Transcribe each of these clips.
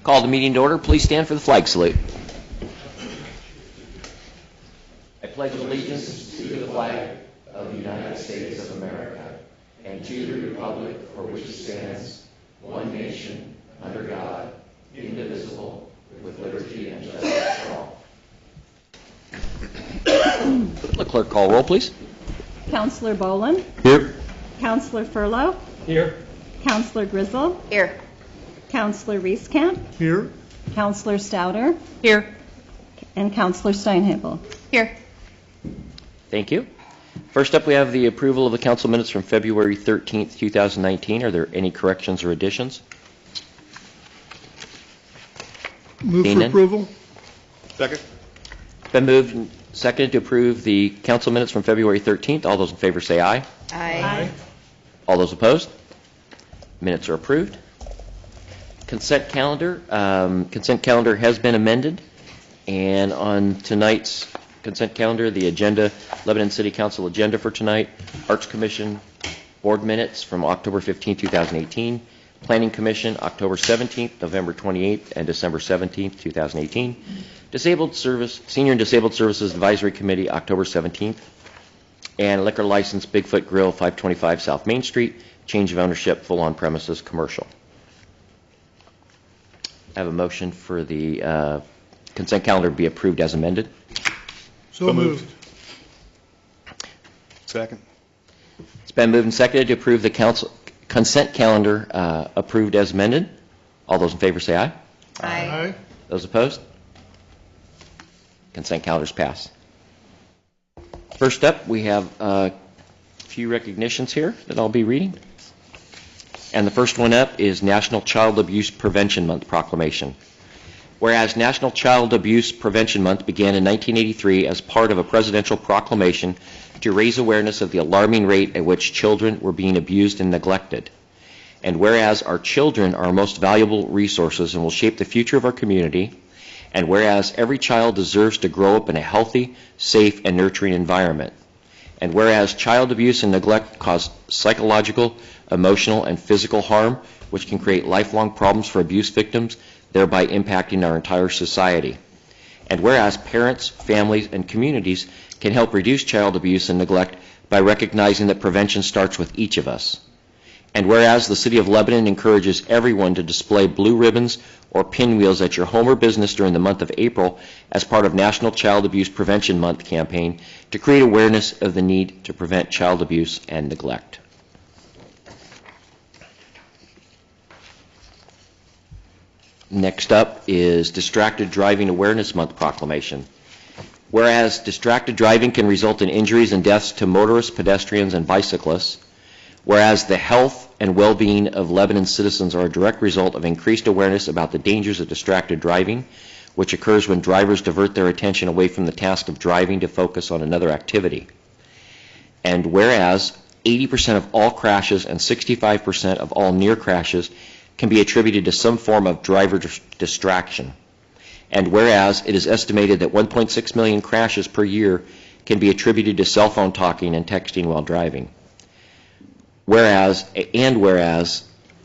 Call the meeting to order. Please stand for the flag salute. I pledge allegiance to the flag of the United States of America and to the republic for which it stands, one nation, under God, indivisible, with liberty and justice for all. The clerk call roll, please. Counselor Boland. Here. Counselor Furlow. Here. Counselor Grizzle. Here. Counselor Reeskamp. Here. Counselor Stouter. Here. And Counselor Steinhebel. Here. Thank you. First up, we have the approval of the council minutes from February 13th, 2019. Are there any corrections or additions? Move Seeing for none? approval. Second. Been moved and seconded to approve the council minutes from February 13th. All those in favor say aye. Aye. All those opposed? Minutes are approved. Consent calendar. Consent calendar has been amended. And on tonight's consent calendar, the agenda, Lebanon City Council agenda for tonight, Arts Commission board minutes from October 15, 2018, Planning Commission October 17th, November 28th, and December 17th, 2018, Senior and Disabled Services Advisory Committee October 17th, and liquor license Bigfoot Grill, 525 South Main Street, change of ownership, full on-premises commercial. I have a motion for the consent calendar to be approved as amended. So moved. Second. It's been moved and seconded to approve the consent calendar approved as amended. All those in favor say aye. Aye. Those opposed? Consent calendar is passed. First up, we have a few recognitions here that I'll be reading. And the first one up is National Child Abuse Prevention Month proclamation. Whereas National Child Abuse Prevention Month began in 1983 as part of a presidential proclamation to raise awareness of the alarming rate at which children were being abused and neglected. And whereas our children are our most valuable resources and will shape the future of our community, and whereas every child deserves to grow up in a healthy, safe, and nurturing environment. And whereas child abuse and neglect cause psychological, emotional, and physical harm, which can create lifelong problems for abuse victims, thereby impacting our entire society. And whereas parents, families, and communities can help reduce child abuse and neglect by recognizing that prevention starts with each of us. And whereas the City of Lebanon encourages everyone to display blue ribbons or pinwheels at your home or business during the month of April as part of National Child Abuse Prevention Month campaign to create awareness of the need to prevent child abuse and neglect. Next up is Distracted Driving Awareness Month proclamation. Whereas distracted driving can result in injuries and deaths to motorists, pedestrians, and bicyclists, whereas the health and well-being of Lebanon citizens are a direct result of increased awareness about the dangers of distracted driving, which occurs when drivers divert their attention away from the task of driving to focus on another activity. And whereas 80% of all crashes and 65% of all near crashes can be attributed to some form of driver distraction. And whereas it is estimated that 1.6 million crashes per year can be attributed to cell phone talking and texting while driving. Whereas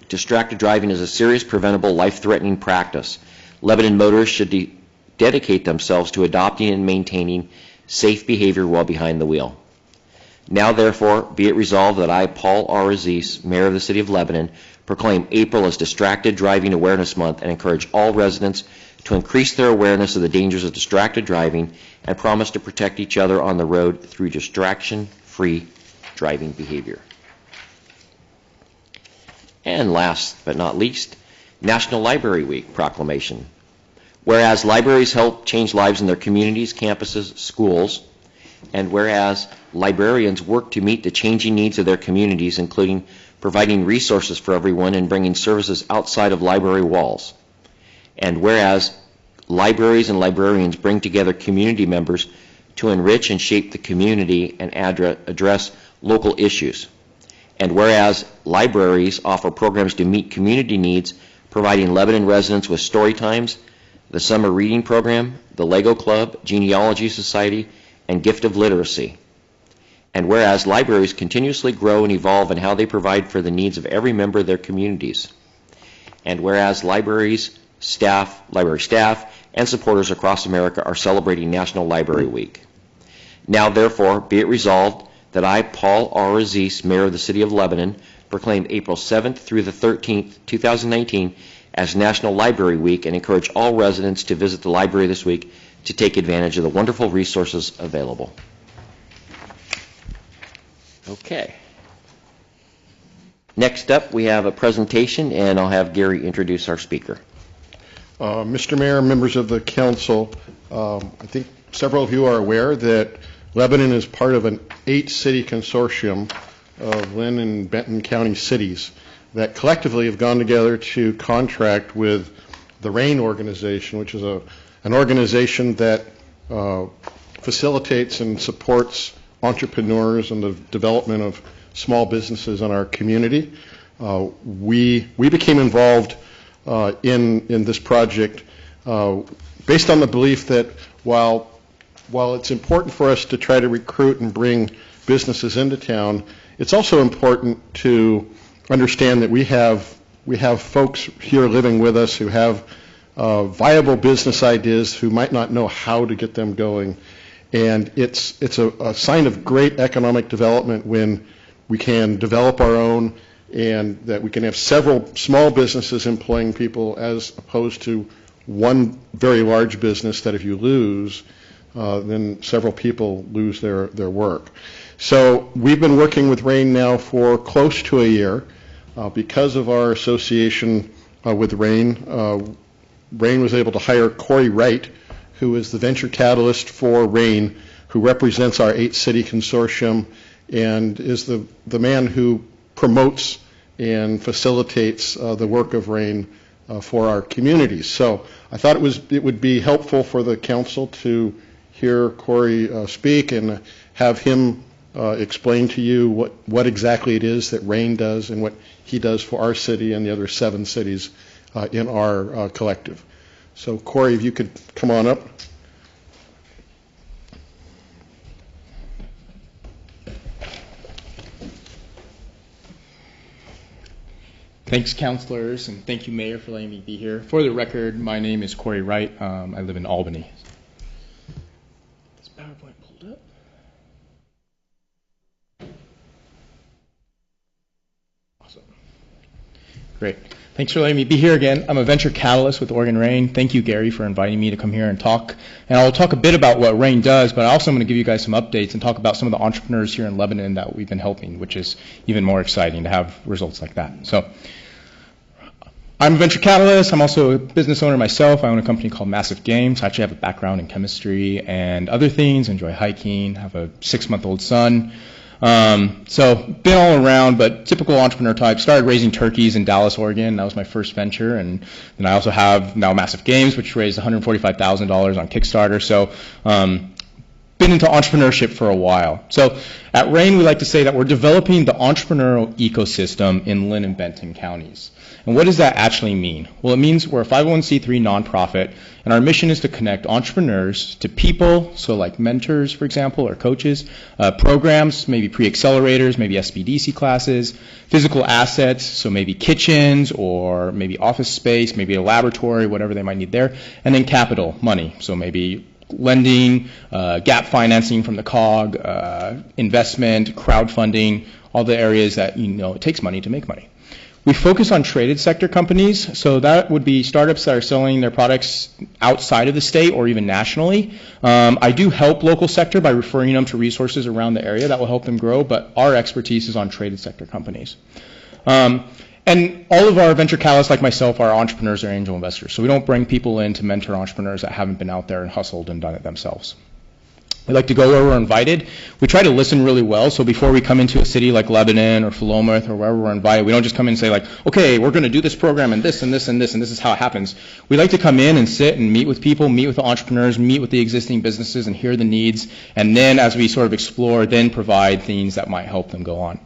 distracted driving is a serious, preventable, life-threatening practice, Lebanon motorists should dedicate themselves to adopting and maintaining safe behavior while behind the wheel. Now, therefore, be it resolved that I, Paul R. Aziz, Mayor of the City of Lebanon, proclaim April as Distracted Driving Awareness Month and encourage all residents to increase their awareness of the dangers of distracted driving and promise to protect each other on the road through distraction-free driving behavior. And last but not least, National Library Week proclamation. Whereas libraries help change lives in their communities, campuses, schools, and whereas librarians work to meet the changing needs of their communities, including providing resources for everyone and bringing services outside of library walls. And whereas libraries and librarians bring together community members to enrich and shape the community and address local issues. And whereas libraries offer programs to meet community needs, providing Lebanon residents with story times, the summer reading program, the Lego Club, Genealogy Society, and Gift of Literacy. And whereas libraries continuously grow and evolve in how they provide for the needs of every member of their communities. And whereas libraries staff, library staff, and supporters across America are celebrating National Library Week. Now, therefore, be it resolved that I, Paul R. Aziz, Mayor of the City of Lebanon, proclaim April 7th through the 13th, 2019, as National Library Week and encourage all residents to visit the library this week to take advantage of the wonderful resources available. Okay. Next up, we have a presentation, and I'll have Gary introduce our speaker. Mr. Mayor, members of the council, I think several of you are aware that Lebanon is part of an 8-city consortium of Lynn and Benton County cities that collectively have gone together to contract with the RAIN organization, which is an organization that facilitates and supports entrepreneurs and the development of small businesses in our community. We became involved in this project based on the belief that while it's important for us to try to recruit and bring businesses into town, it's also important to understand that we have folks here living with us who have viable business ideas who might not know how to get them going. And it's a sign of great economic development when we can develop our own and that we can have several small businesses employing people as opposed to one very large business that if you lose, then several people lose their work. So we've been working with RAIN now for close to a year. Because of our association with RAIN, RAIN was able to hire Corey Wright, who is the venture catalyst for RAIN, who represents our 8-city consortium and is the man who promotes and facilitates the work of RAIN for our communities. So I thought it would be helpful for the council to hear Corey speak and have him explain to you what exactly it is that RAIN does and what he does for our city and the other 7 cities in our collective. So Corey, if you could come on up. Thanks, councilors, and thank you, Mayor, for letting me be here. For the record, my name is Corey Wright. I live in Albany. Is PowerPoint pulled up? Awesome. Great. Thanks for letting me be here again. I'm a venture catalyst with Oregon RAIN. Thank you, Gary, for inviting me to come here and talk. And I'll talk a bit about what RAIN does, but also I'm going to give you guys some updates and talk about some of the entrepreneurs here in Lebanon that we've been helping, which is even more exciting to have results like that. So I'm a venture catalyst. I'm also a business owner myself. I own a company called Massive Games. I actually have a background in chemistry and other things. Enjoy hiking. Have a 6-month-old son. So been all around, but typical entrepreneur type. Started raising turkeys in Dallas, Oregon. That was my first venture. And then I also have now Massive Games, which raised $145,000 on Kickstarter. So been into entrepreneurship for a while. So at RAIN, we like to say that we're developing the entrepreneurial ecosystem in Lynn and Benton counties. And what does that actually mean? Well, it means we're a 501c3 nonprofit, and our mission is to connect entrepreneurs to people, so like mentors, for example, or coaches, programs, maybe pre-accelerators, maybe SBDC classes, physical assets, so maybe kitchens or maybe office space, maybe a laboratory, whatever they might need there, and then capital, money, so maybe lending, gap financing from the COG, investment, crowdfunding, all the areas that it takes money to make money. We focus on traded sector companies, so that would be startups that are selling their products outside of the state or even nationally. I do help local sector by referring them to resources around the area that will help them grow, but our expertise is on traded sector companies. And all of our venture catalysts, like myself, are entrepreneurs or angel investors, so we don't bring people in to mentor entrepreneurs that haven't been out there and hustled and done it themselves. We like to go where we're invited. We try to listen really well, so before we come into a city like Lebanon or Philomath or wherever we're invited, we don't just come in and say like, okay, we're going to do this program and this and this and this and this is how it happens. We like to come in and sit and meet with people, meet with the entrepreneurs, meet with the existing businesses and hear the needs, and then as we sort of explore, then provide things that might help them go on.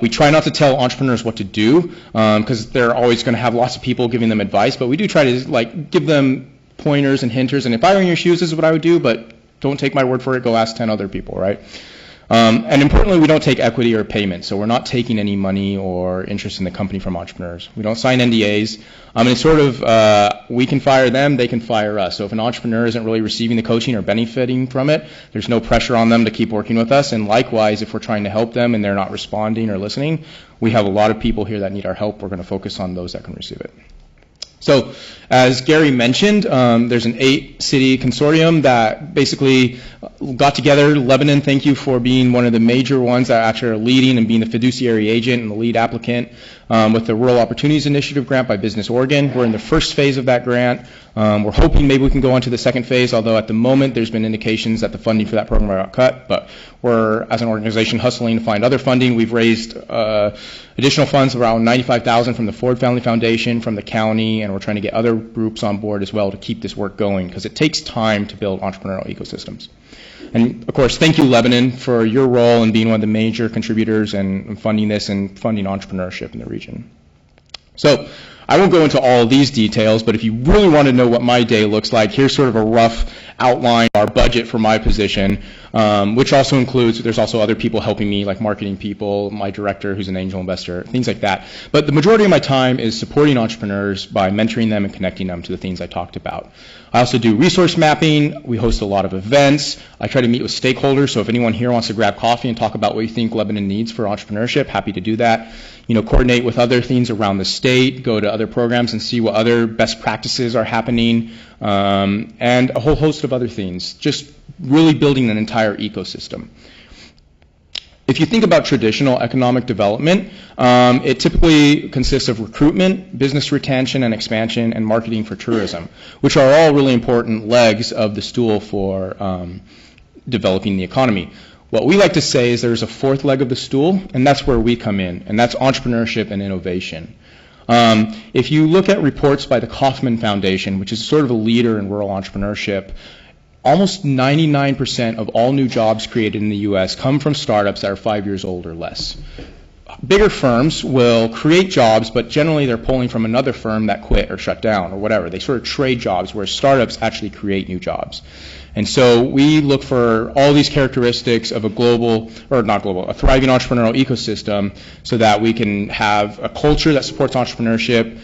We try not to tell entrepreneurs what to do because they're always going to have lots of people giving them advice, but we do try to give them pointers and hinters, and if I were in your shoes, this is what I would do, but don't take my word for it, go ask 10 other people, right? And importantly, we don't take equity or payment, so we're not taking any money or interest in the company from entrepreneurs. We don't sign NDAs. And it's sort of, we can fire them, they can fire us. So if an entrepreneur isn't really receiving the coaching or benefiting from it, there's no pressure on them to keep working with us. And likewise, if we're trying to help them and they're not responding or listening, we have a lot of people here that need our help. We're going to focus on those that can receive it. So, as Gary mentioned, there's an 8-city consortium that basically got together. Lebanon, thank you for being one of the major ones that actually are leading and being the fiduciary agent and the lead applicant with the Rural Opportunities Initiative grant by Business Oregon. We're in the first phase of that grant. We're hoping maybe we can go on to the second phase, although at the moment there's been indications that the funding for that program got cut. But we're, as an organization, hustling to find other funding. We've raised additional funds, around $95,000 from the Ford Family Foundation, from the county, and we're trying to get other groups on board as well to keep this work going, because it takes time to build entrepreneurial ecosystems. And of course, thank you, Lebanon, for your role in being one of the major contributors and funding this and funding entrepreneurship in the region. So I won't go into all of these details, but if you really want to know what my day looks like, here's sort of a rough outline of our budget for my position, which also includes, there's also other people helping me, like marketing people, my director who's an angel investor, things like that. But the majority of my time is supporting entrepreneurs by mentoring them and connecting them to the things I talked about. I also do resource mapping. We host a lot of events. I try to meet with stakeholders, so if anyone here wants to grab coffee and talk about what you think Lebanon needs for entrepreneurship, happy to do that. Coordinate with other things around the state, go to other programs and see what other best practices are happening, and a whole host of other things, just really building an entire ecosystem. If you think about traditional economic development, it typically consists of recruitment, business retention and expansion, and marketing for tourism, which are all really important legs of the stool for developing the economy. What we like to say is there's a fourth leg of the stool, and that's where we come in, and that's entrepreneurship and innovation. If you look at reports by the Kauffman Foundation, which is sort of a leader in rural entrepreneurship, almost 99% of all new jobs created in the U.S. come from startups that are 5 years old or less. Bigger firms will create jobs, but generally they're pulling from another firm that quit or shut down or whatever. They sort of trade jobs, whereas startups actually create new jobs. And so we look for all these characteristics of a thriving entrepreneurial ecosystem so that we can have a culture that supports entrepreneurship,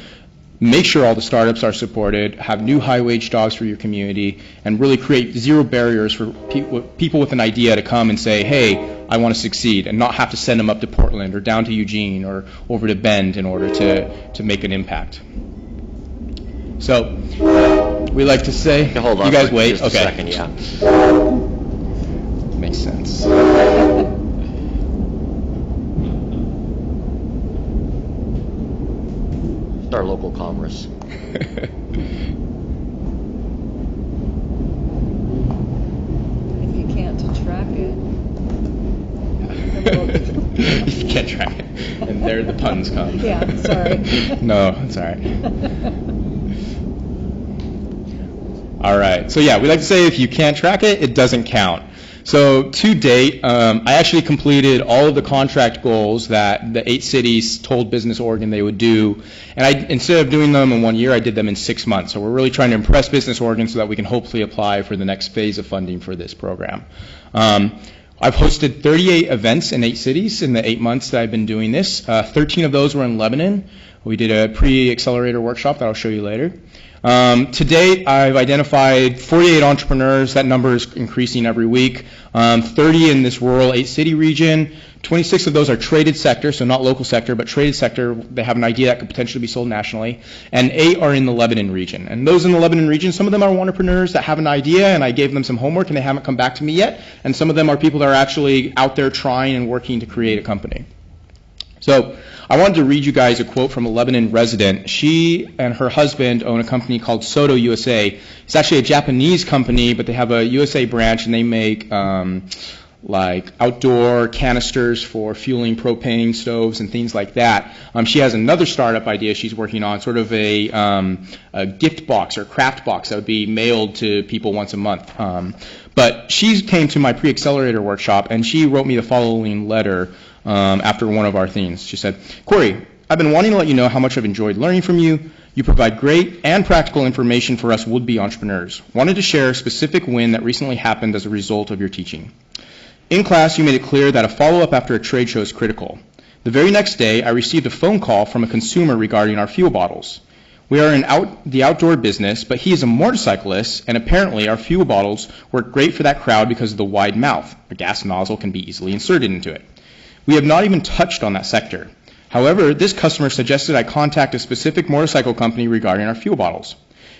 make sure all the startups are supported, have new high-wage jobs for your community, and really create zero barriers for people with an idea to come and say, hey, I want to succeed, and not have to send them up to Portland or down to Eugene or over to Bend in order to make an impact. So we like to say, Okay, hold on you guys for wait. just a Okay. second, yeah. Makes sense. Our local commerce. If you can't track it. You can't track it. And there the puns come. Yeah, sorry. No, it's all right. All right. So yeah, we like to say if you can't track it, it doesn't count. So to date, I actually completed all of the contract goals that the 8 cities told Business Oregon they would do. And instead of doing them in 1 year, I did them in 6 months. So we're really trying to impress Business Oregon so that we can hopefully apply for the next phase of funding for this program. I've hosted 38 events in 8 cities in the 8 months that I've been doing this. 13 of those were in Lebanon. We did a pre-accelerator workshop that I'll show you later. To date, I've identified 48 entrepreneurs. That number is increasing every week. 30 in this rural 8-city region. 26 of those are traded sector, so not local sector, but traded sector. They have an idea that could potentially be sold nationally. And 8 are in the Lebanon region. And those in the Lebanon region, some of them are entrepreneurs that have an idea, and I gave them some homework, and they haven't come back to me yet. And some of them are people that are actually out there trying and working to create a company. So I wanted to read you guys a quote from a Lebanon resident. She and her husband own a company called Soto USA. It's actually a Japanese company, but they have a USA branch, and they make like outdoor canisters for fueling propane stoves and things like that. She has another startup idea she's working on, sort of a gift box or craft box that would be mailed to people once a month. But she came to my pre-accelerator workshop, and she wrote me the following letter after one of our themes. She said, Corey, I've been wanting to let you know how much I've enjoyed learning from you. You provide great and practical information for us would-be entrepreneurs. Wanted to share a specific win that recently happened as a result of your teaching. In class, you made it clear that a follow-up after a trade show is critical. The very next day, I received a phone call from a consumer regarding our fuel bottles. We are in the outdoor business, but he is a motorcyclist, and apparently our fuel bottles work great for that crowd because of the wide mouth. A gas nozzle can be easily inserted into it. We have not even touched on that sector. However, this customer suggested I contact a specific motorcycle company regarding our fuel bottles.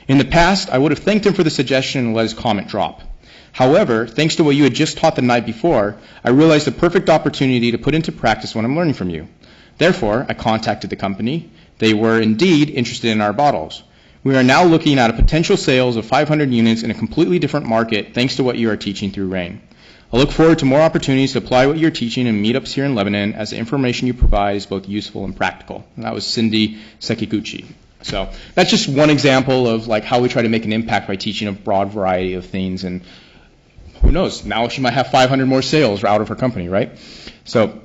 In the past, I would have thanked him for the suggestion and let his comment drop. However, thanks to what you had just taught the night before, I realized the perfect opportunity to put into practice what I'm learning from you. Therefore, I contacted the company. They were indeed interested in our bottles. We are now looking at a potential sales of 500 units in a completely different market thanks to what you are teaching through RAIN. I look forward to more opportunities to apply what you're teaching in meetups here in Lebanon, as the information you provide is both useful and practical. And that was Cindy Sekiguchi. So that's just one example of like how we try to make an impact by teaching a broad variety of things. And who knows, now she might have 500 more sales out of her company, right? So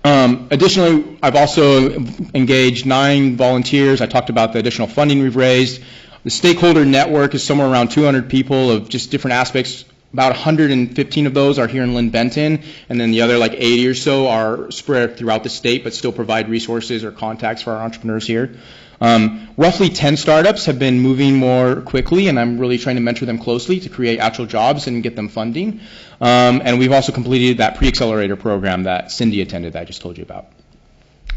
additionally, I've also engaged 9 volunteers. I talked about the additional funding we've raised. The stakeholder network is somewhere around 200 people of just different aspects. About 115 of those are here in Lynn Benton, and then the other like 80 or so are spread throughout the state, but still provide resources or contacts for our entrepreneurs here. Roughly 10 startups have been moving more quickly, and I'm really trying to mentor them closely to create actual jobs and get them funding. And we've also completed that pre-accelerator program that Cindy attended that I just told you about.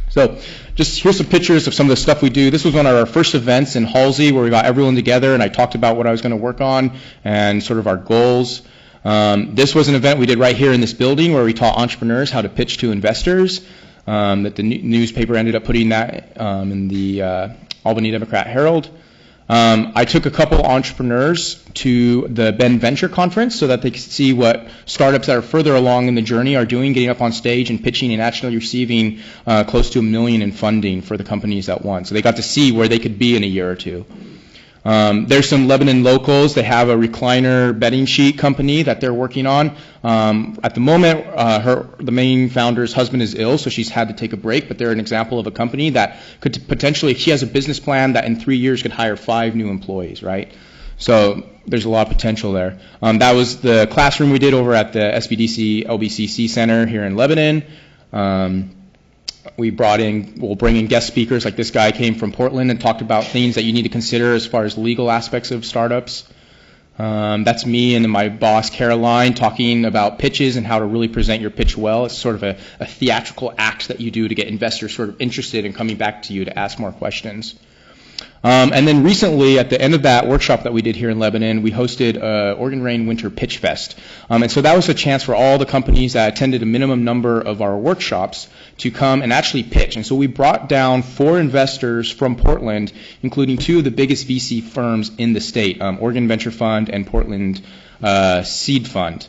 So just here's some pictures of some of the stuff we do. This was one of our first events in Halsey where we got everyone together and I talked about what I was going to work on and sort of our goals. This was an event we did right here in this building where we taught entrepreneurs how to pitch to investors. That the newspaper ended up putting that in the Albany Democrat Herald. I took a couple entrepreneurs to the Bend Venture Conference so that they could see what startups that are further along in the journey are doing, getting up on stage and pitching and actually receiving close to $1 million in funding for the companies that won. So they got to see where they could be in a year or two. There's some Lebanon locals. They have a recliner bedding sheet company that they're working on. At the moment, the main founder's husband is ill, so she's had to take a break, but they're an example of a company that could potentially, she has a business plan that in 3 years could hire 5 new employees, right? So there's a lot of potential there. That was the classroom we did over at the SBDC LBCC Center here in Lebanon. We'll bring in guest speakers, like this guy came from Portland and talked about things that you need to consider as far as legal aspects of startups. That's me and my boss, Caroline, talking about pitches and how to really present your pitch well. It's sort of a theatrical act that you do to get investors sort of interested in coming back to you to ask more questions. And then recently, at the end of that workshop that we did here in Lebanon, we hosted Oregon Rain Winter Pitch Fest. And so that was a chance for all the companies that attended a minimum number of our workshops to come and actually pitch. And so we brought down 4 investors from Portland, including 2 of the biggest VC firms in the state, Oregon Venture Fund and Portland Seed Fund.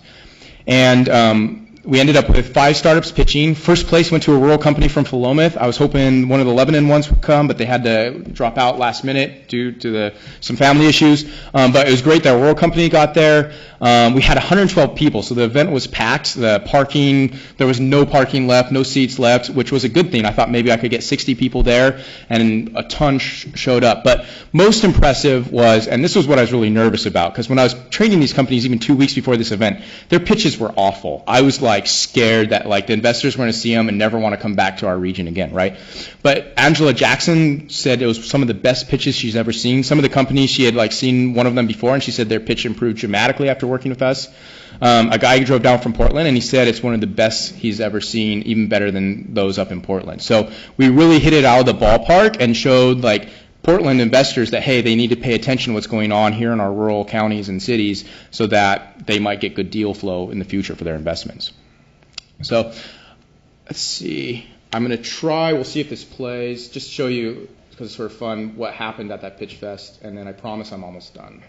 And we ended up with 5 startups pitching. First place went to a rural company from Philomath. I was hoping one of the Lebanon ones would come, but they had to drop out last minute due to some family issues. But it was great that a rural company got there. We had 112 people, so the event was packed. The parking, there was no parking left, no seats left, which was a good thing. I thought maybe I could get 60 people there, and a ton showed up. But most impressive was, and this was what I was really nervous about, because when I was training these companies even 2 weeks before this event, their pitches were awful. I was like scared that like the investors were going to see them and never want to come back to our region again, right? But Angela Jackson said it was some of the best pitches she's ever seen. Some of the companies, she had like seen one of them before, and she said their pitch improved dramatically after working with us. A guy drove down from Portland, and he said it's one of the best he's ever seen, even better than those up in Portland. So we really hit it out of the ballpark and showed like Portland investors that, hey, they need to pay attention to what's going on here in our rural counties and cities so that they might get good deal flow in the future for their investments. So let's see. I'm going to try, we'll see if this plays, just show you, because it's sort of fun, what happened at that pitch fest, and then I promise I'm almost done.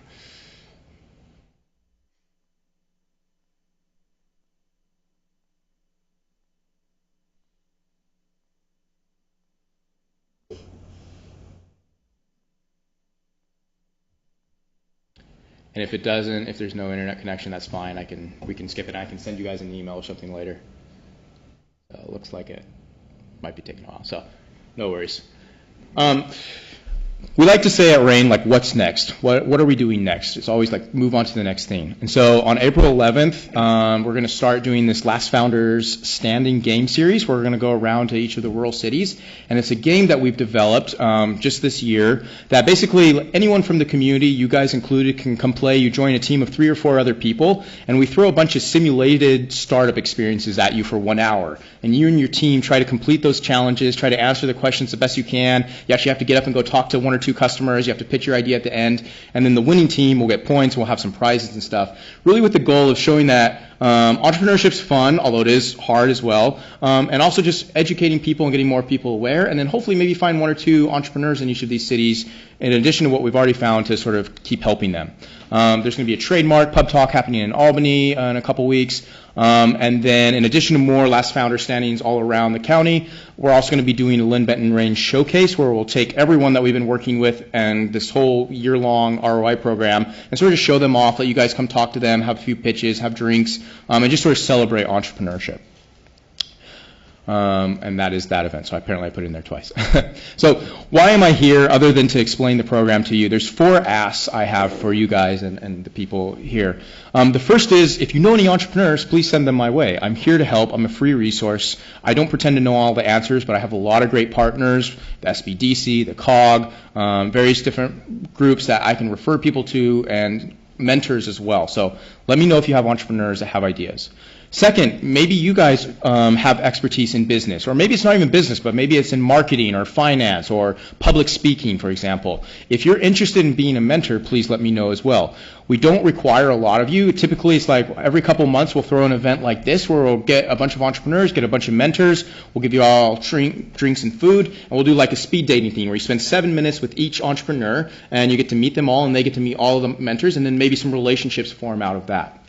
And if it doesn't, if there's no internet connection, that's fine. We can skip it. I can send you guys an email or something later. Looks like it might be taking a while, so no worries. we like to say at RAIN, like, what's next? What are we doing next? It's always like, move on to the next thing. And so on April 11th, we're going to start doing this Last Founders standing game series where we're going to go around to each of the rural cities. And it's a game that we've developed just this year that basically anyone from the community, you guys included, can come play. You join a team of 3 or 4 other people, and we throw a bunch of simulated startup experiences at you for 1 hour. And you and your team try to complete those challenges, try to answer the questions the best you can. You actually have to get up and go talk to 1 or 2 customers. You have to pitch your idea at the end. And then the winning team will get points. We'll have some prizes and stuff. Really with the goal of showing that entrepreneurship's fun, although it is hard as well, and also just educating people and getting more people aware, and then hopefully maybe find 1 or 2 entrepreneurs in each of these cities, in addition to what we've already found, to sort of keep helping them. There's going to be a trademark pub talk happening in Albany in a couple weeks, and then in addition to more Last Founder standings all around the county, we're also going to be doing a Lynn Benton Range showcase where we'll take everyone that we've been working with and this whole year-long ROI program and sort of just show them off, let you guys come talk to them, have a few pitches, have drinks, and just sort of celebrate entrepreneurship. And that is that event. So apparently I put it in there twice. So why am I here other than to explain the program to you? There's 4 asks I have for you guys and the people here. The first is, if you know any entrepreneurs, please send them my way. I'm here to help. I'm a free resource. I don't pretend to know all the answers, but I have a lot of great partners, the SBDC, the COG, various different groups that I can refer people to, and mentors as well. So let me know if you have entrepreneurs that have ideas. Second, maybe you guys have expertise in business, or maybe it's not even business, but maybe it's in marketing or finance or public speaking, for example. If you're interested in being a mentor, please let me know as well. We don't require a lot of you. Typically, it's like every couple months we'll throw an event like this where we'll get a bunch of entrepreneurs, get a bunch of mentors. We'll give you all drinks and food, and we'll do like a speed dating thing where you spend 7 minutes with each entrepreneur, and you get to meet them all, and they get to meet all of the mentors, and then maybe some relationships form out of that.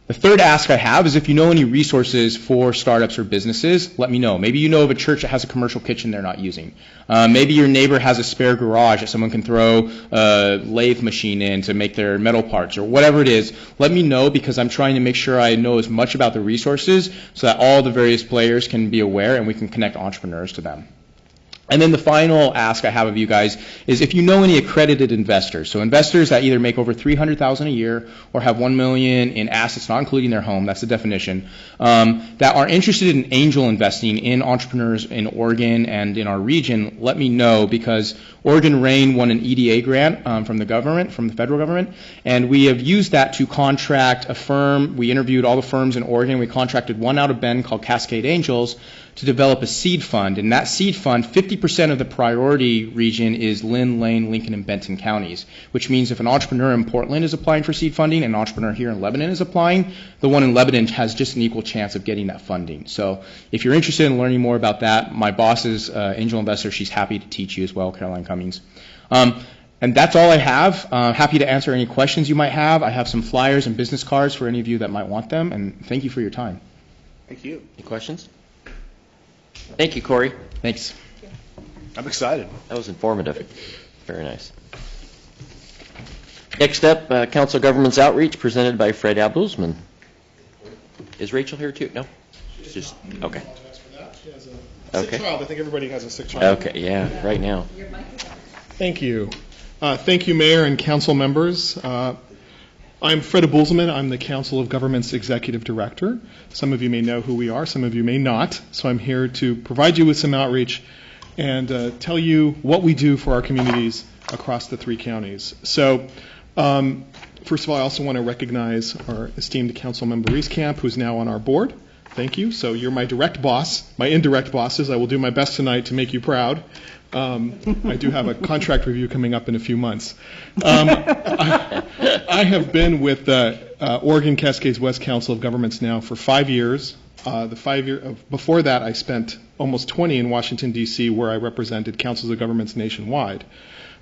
The third ask I have is if you know any resources for startups or businesses, let me know. Maybe you know of a church that has a commercial kitchen they're not using. Maybe your neighbor has a spare garage that someone can throw a lathe machine in to make their metal parts, or whatever it is. Let me know, because I'm trying to make sure I know as much about the resources so that all the various players can be aware and we can connect entrepreneurs to them. And then the final ask I have of you guys is if you know any accredited investors, so investors that either make over $300,000 a year or have $1 million in assets, not including their home, that's the definition, that are interested in angel investing in entrepreneurs in Oregon and in our region, let me know, because Oregon RAIN won an EDA grant from the government, from the federal government, and we have used that to contract a firm. We interviewed all the firms in Oregon. We contracted one out of Bend called Cascade Angels to develop a seed fund. And that seed fund, 50% of the priority region is Lynn, Lane, Lincoln, and Benton counties, which means if an entrepreneur in Portland is applying for seed funding and an entrepreneur here in Lebanon is applying, the one in Lebanon has just an equal chance of getting that funding. So if you're interested in learning more about that, my boss is angel investor. She's happy to teach you as well, Caroline Cummings. And that's all I have. Happy to answer any questions you might have. I have some flyers and business cards for any of you that might want them, and thank you for your time. Thank you. Any questions? Thank you, Corey. Thanks. I'm excited. That was informative. Very nice. Next up, Council of Governments Outreach, presented by Fred Abelsman. Is Rachel here too? No? She's just, okay. Sick child. I think everybody has a sick child. Okay, yeah, right now. Thank you. Thank you, Mayor and council members. I'm Fred Abelsman. I'm the Council of Governments Executive Director. Some of you may know who we are, some of you may not. So I'm here to provide you with some outreach and tell you what we do for our communities across the 3 counties. So first of all, I also want to recognize our esteemed council member Reeskamp, who's now on our board. Thank you. So you're my direct boss. My indirect bosses, I will do my best tonight to make you proud. I do have a contract review coming up in a few months. I have been with Oregon Cascades West Council of Governments now for 5 years. Before that, I spent almost 20 in Washington, D.C., where I represented councils of governments nationwide.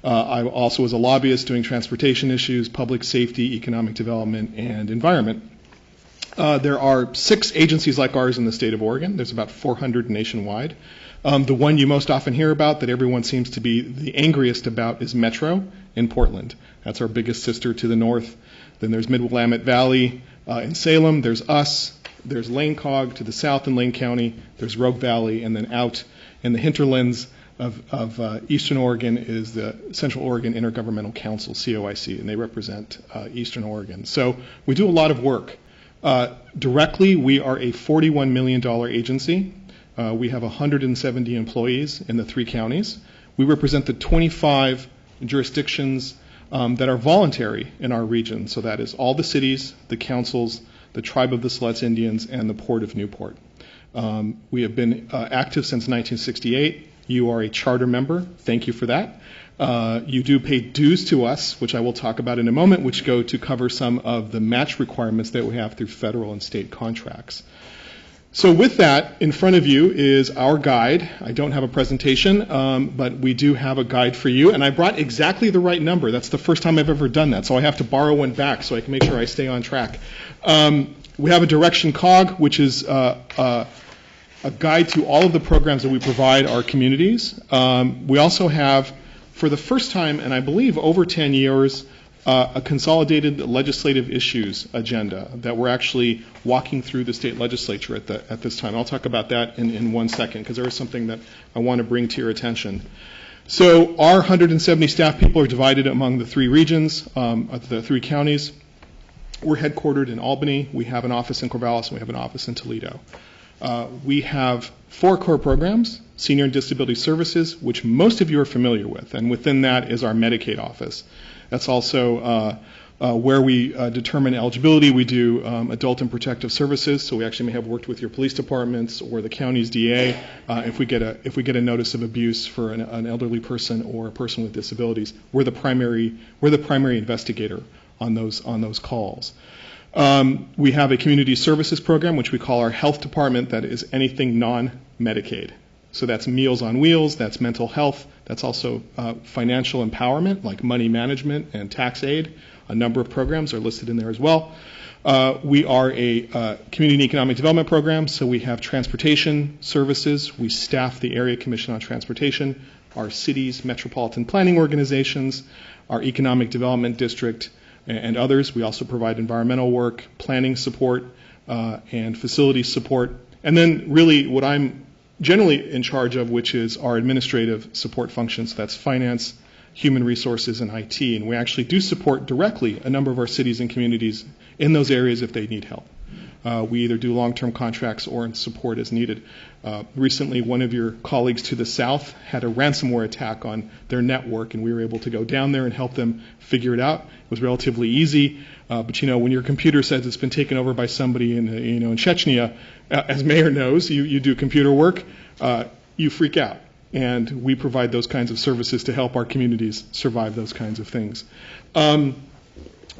I also was a lobbyist doing transportation issues, public safety, economic development, and environment. There are 6 agencies like ours in the state of Oregon. There's about 400 nationwide. The one you most often hear about that everyone seems to be the angriest about is Metro in Portland. That's our biggest sister to the north. Then there's Mid-Willamette Valley in Salem. There's us. There's Lane Cog to the south in Lane County. There's Rogue Valley. And then out in the hinterlands, of Eastern Oregon is the Central Oregon Intergovernmental Council, COIC, and they represent Eastern Oregon. So we do a lot of work. Directly, we are a $41 million agency. We have 170 employees in the 3 counties. We represent the 25 jurisdictions that are voluntary in our region. So that is all the cities, the councils, the Tribe of the Siletz Indians, and the Port of Newport. We have been active since 1968. You are a charter member. Thank you for that. You do pay dues to us, which I will talk about in a moment, which go to cover some of the match requirements that we have through federal and state contracts. So with that, in front of you is our guide. I don't have a presentation, but we do have a guide for you. And I brought exactly the right number. That's the first time I've ever done that. So I have to borrow one back so I can make sure I stay on track. We have a direction cog, which is a guide to all of the programs that we provide our communities. We also have, for the first time, and I believe over 10 years, a consolidated legislative issues agenda that we're actually walking through the state legislature at this time. I'll talk about that in 1 second, because there is something that I want to bring to your attention. So our 170 staff people are divided among the 3 regions, the 3 counties. We're headquartered in Albany. We have an office in Corvallis, and we have an office in Toledo. We have 4 core programs: Senior and Disability Services, which most of you are familiar with, and within that is our Medicaid office. That's also where we determine eligibility. We do adult and protective services, so we actually may have worked with your police departments or the county's DA if we get a notice of abuse for an elderly person or a person with disabilities. We're the primary investigator on those calls. We have a community services program, which we call our health department, that is anything non-Medicaid. So that's Meals on Wheels, that's mental health, that's also financial empowerment, like money management and tax aid. A number of programs are listed in there as well. We are a community and economic development program, so we have transportation services. We staff the Area Commission on Transportation, our cities, metropolitan planning organizations, our economic development district, and others. We also provide environmental work, planning support, and facility support. And then really what I'm generally in charge of, which is our administrative support functions. That's finance, human resources, and IT. And we actually do support directly a number of our cities and communities in those areas if they need help. We either do long-term contracts or in support as needed. Recently, one of your colleagues to the south had a ransomware attack on their network, and we were able to go down there and help them figure it out. It was relatively easy, but when your computer says it's been taken over by somebody in Chechnya, as Mayor knows, you do computer work, you freak out. And we provide those kinds of services to help our communities survive those kinds of things.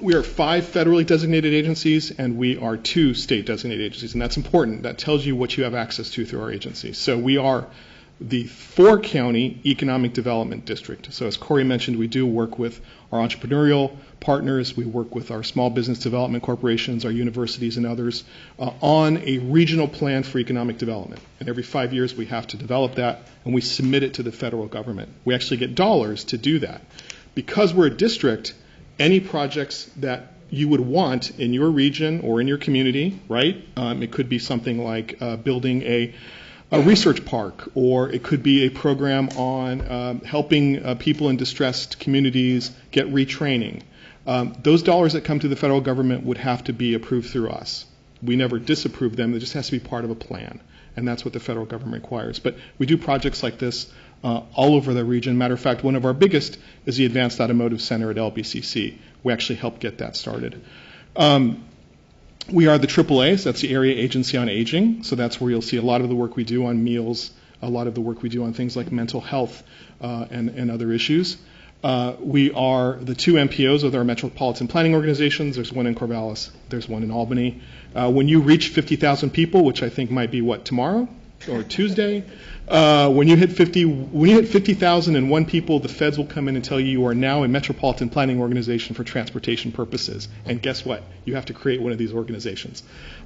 We are 5 federally designated agencies, and we are 2 state designated agencies, and that's important. That tells you what you have access to through our agency. So we are the 4-county economic development district. So as Corey mentioned, we do work with our entrepreneurial partners, we work with our small business development corporations, our universities and others on a regional plan for economic development. And every 5 years we have to develop that, and we submit it to the federal government. We actually get dollars to do that. Because we're a district, any projects that you would want in your region or in your community, right? It could be something like building a research park, or it could be a program on helping people in distressed communities get retraining. Those dollars that come to the federal government would have to be approved through us. We never disapprove them. It just has to be part of a plan, and that's what the federal government requires. But we do projects like this all over the region. Matter of fact, one of our biggest is the Advanced Automotive Center at LBCC. We actually helped get that started. We are the AAA, so that's the Area Agency on Aging. So that's where you'll see a lot of the work we do on meals, a lot of the work we do on things like mental health and other issues. We are the 2 MPOs of our metropolitan planning organizations. There's one in Corvallis, there's one in Albany. When you reach 50,000 people, which I think might be tomorrow or Tuesday, when you hit 50,001 people, the feds will come in and tell you are now a metropolitan planning organization for transportation purposes. And guess what? You have to create one of these organizations.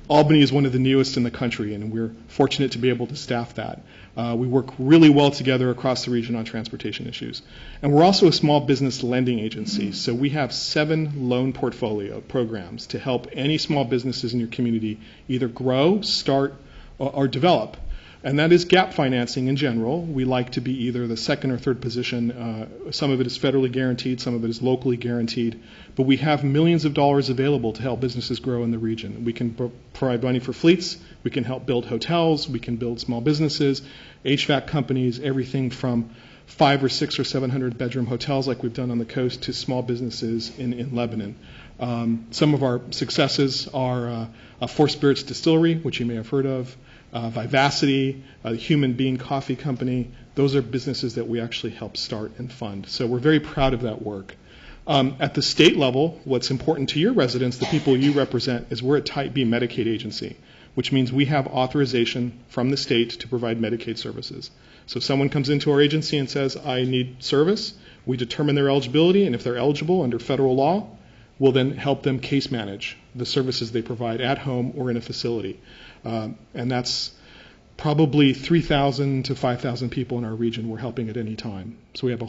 Albany is one of the newest in the country, and we're fortunate to be able to staff that. We work really well together across the region on transportation issues. And we're also a small business lending agency, so we have 7 loan portfolio programs to help any small businesses in your community either grow, start, or develop. And that is gap financing in general. We like to be either the second or third position. Some of it is federally guaranteed, some of it is locally guaranteed. But we have millions of dollars available to help businesses grow in the region. We can provide money for fleets, we can help build hotels, we can build small businesses, HVAC companies, everything from 500 or 600 or 700 bedroom hotels like we've done on the coast to small businesses in Lebanon. Some of our successes are Four Spirits Distillery, which you may have heard of, Vivacity, the Human Bean Coffee Company. Those are businesses that we actually help start and fund. So we're very proud of that work. At the state level, what's important to your residents, the people you represent, is we're a Type B Medicaid agency, which means we have authorization from the state to provide Medicaid services. So if someone comes into our agency and says, I need service, we determine their eligibility, and if they're eligible under federal law, we'll then help them case manage the services they provide at home or in a facility. And that's probably 3,000 to 5,000 people in our region we're helping at any time. So we have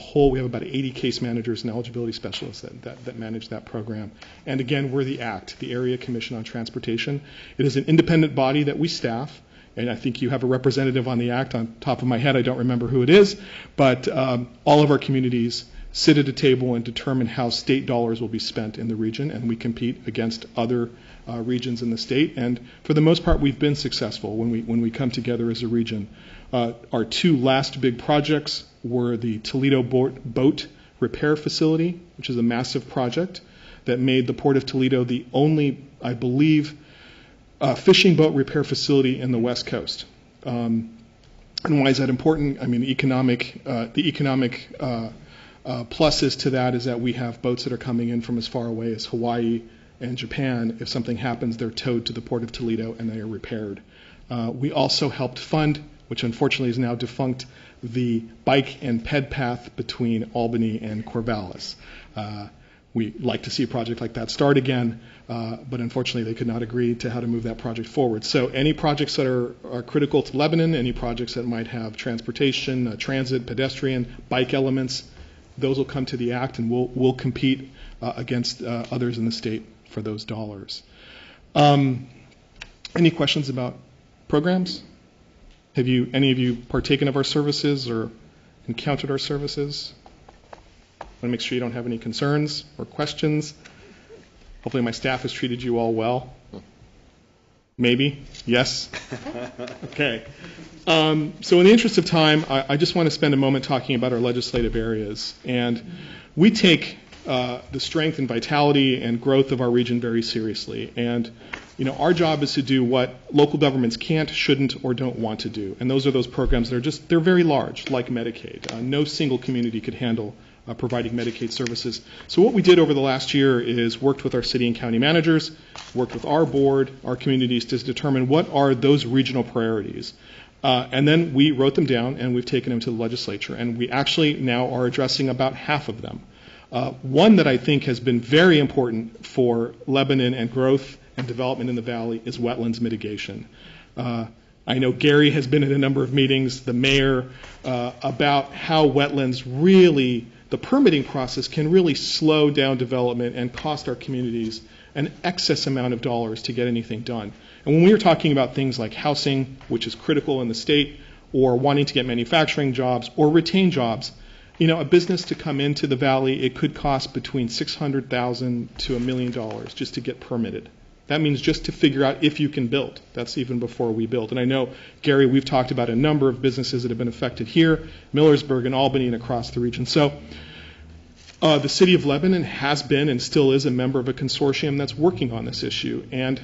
about 80 case managers and eligibility specialists that manage that program. And again, we're the ACT, the Area Commission on Transportation. It is an independent body that we staff, and I think you have a representative on the ACT. On top of my head, I don't remember who it is, but all of our communities sit at a table and determine how state dollars will be spent in the region, and we compete against other regions in the state. And for the most part, we've been successful when we come together as a region. Our two last big projects were the Toledo Boat Repair Facility, which is a massive project that made the Port of Toledo the only, I believe, fishing boat repair facility in the West Coast. And why is that important? I mean, the economic pluses to that is that we have boats that are coming in from as far away as Hawaii and Japan. If something happens, they're towed to the Port of Toledo and they are repaired. We also helped fund, which unfortunately is now defunct, the bike and ped path between Albany and Corvallis. We'd like to see a project like that start again, but unfortunately they could not agree to how to move that project forward. So any projects that are critical to Lebanon, any projects that might have transportation, transit, pedestrian, bike elements, those will come to the ACT, and we'll compete against others in the state for those dollars. Any questions about programs? Have any of you partaken of our services or encountered our services? I want to make sure you don't have any concerns or questions. Hopefully my staff has treated you all well. Maybe? Yes? Okay. So in the interest of time, I just want to spend a moment talking about our legislative areas. And we take the strength and vitality and growth of our region very seriously. And our job is to do what local governments can't, shouldn't, or don't want to do. And those are those programs that they're very large, like Medicaid. No single community could handle providing Medicaid services. So what we did over the last year is worked with our city and county managers, worked with our board, our communities to determine what are those regional priorities. And then we wrote them down and we've taken them to the legislature. And we actually now are addressing about half of them. One that I think has been very important for Lebanon and growth and development in the valley is wetlands mitigation. I know Gary has been at a number of meetings, the mayor, about how wetlands really, the permitting process can really slow down development and cost our communities an excess amount of dollars to get anything done. And when we were talking about things like housing, which is critical in the state, or wanting to get manufacturing jobs or retain jobs, a business to come into the valley, it could cost between $600,000 to $1 million just to get permitted. That means just to figure out if you can build. That's even before we build. And I know, Gary, we've talked about a number of businesses that have been affected here, Millersburg and Albany and across the region. So the city of Lebanon has been and still is a member of a consortium that's working on this issue and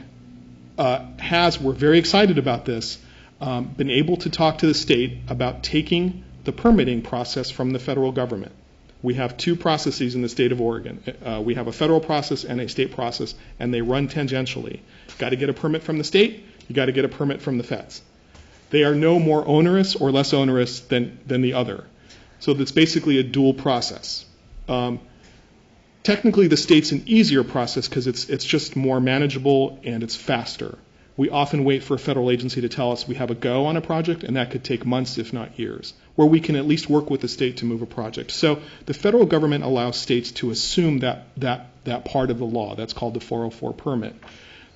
we're very excited about this, been able to talk to the state about taking the permitting process from the federal government. We have two processes in the state of Oregon. We have a federal process and a state process, and they run tangentially. You've got to get a permit from the state, you've got to get a permit from the feds. They are no more onerous or less onerous than the other. So that's basically a dual process. Technically, the state's an easier process because it's just more manageable and it's faster. We often wait for a federal agency to tell us we have a go on a project, and that could take months, if not years, where we can at least work with the state to move a project. So the federal government allows states to assume that part of the law. That's called the 404 permit.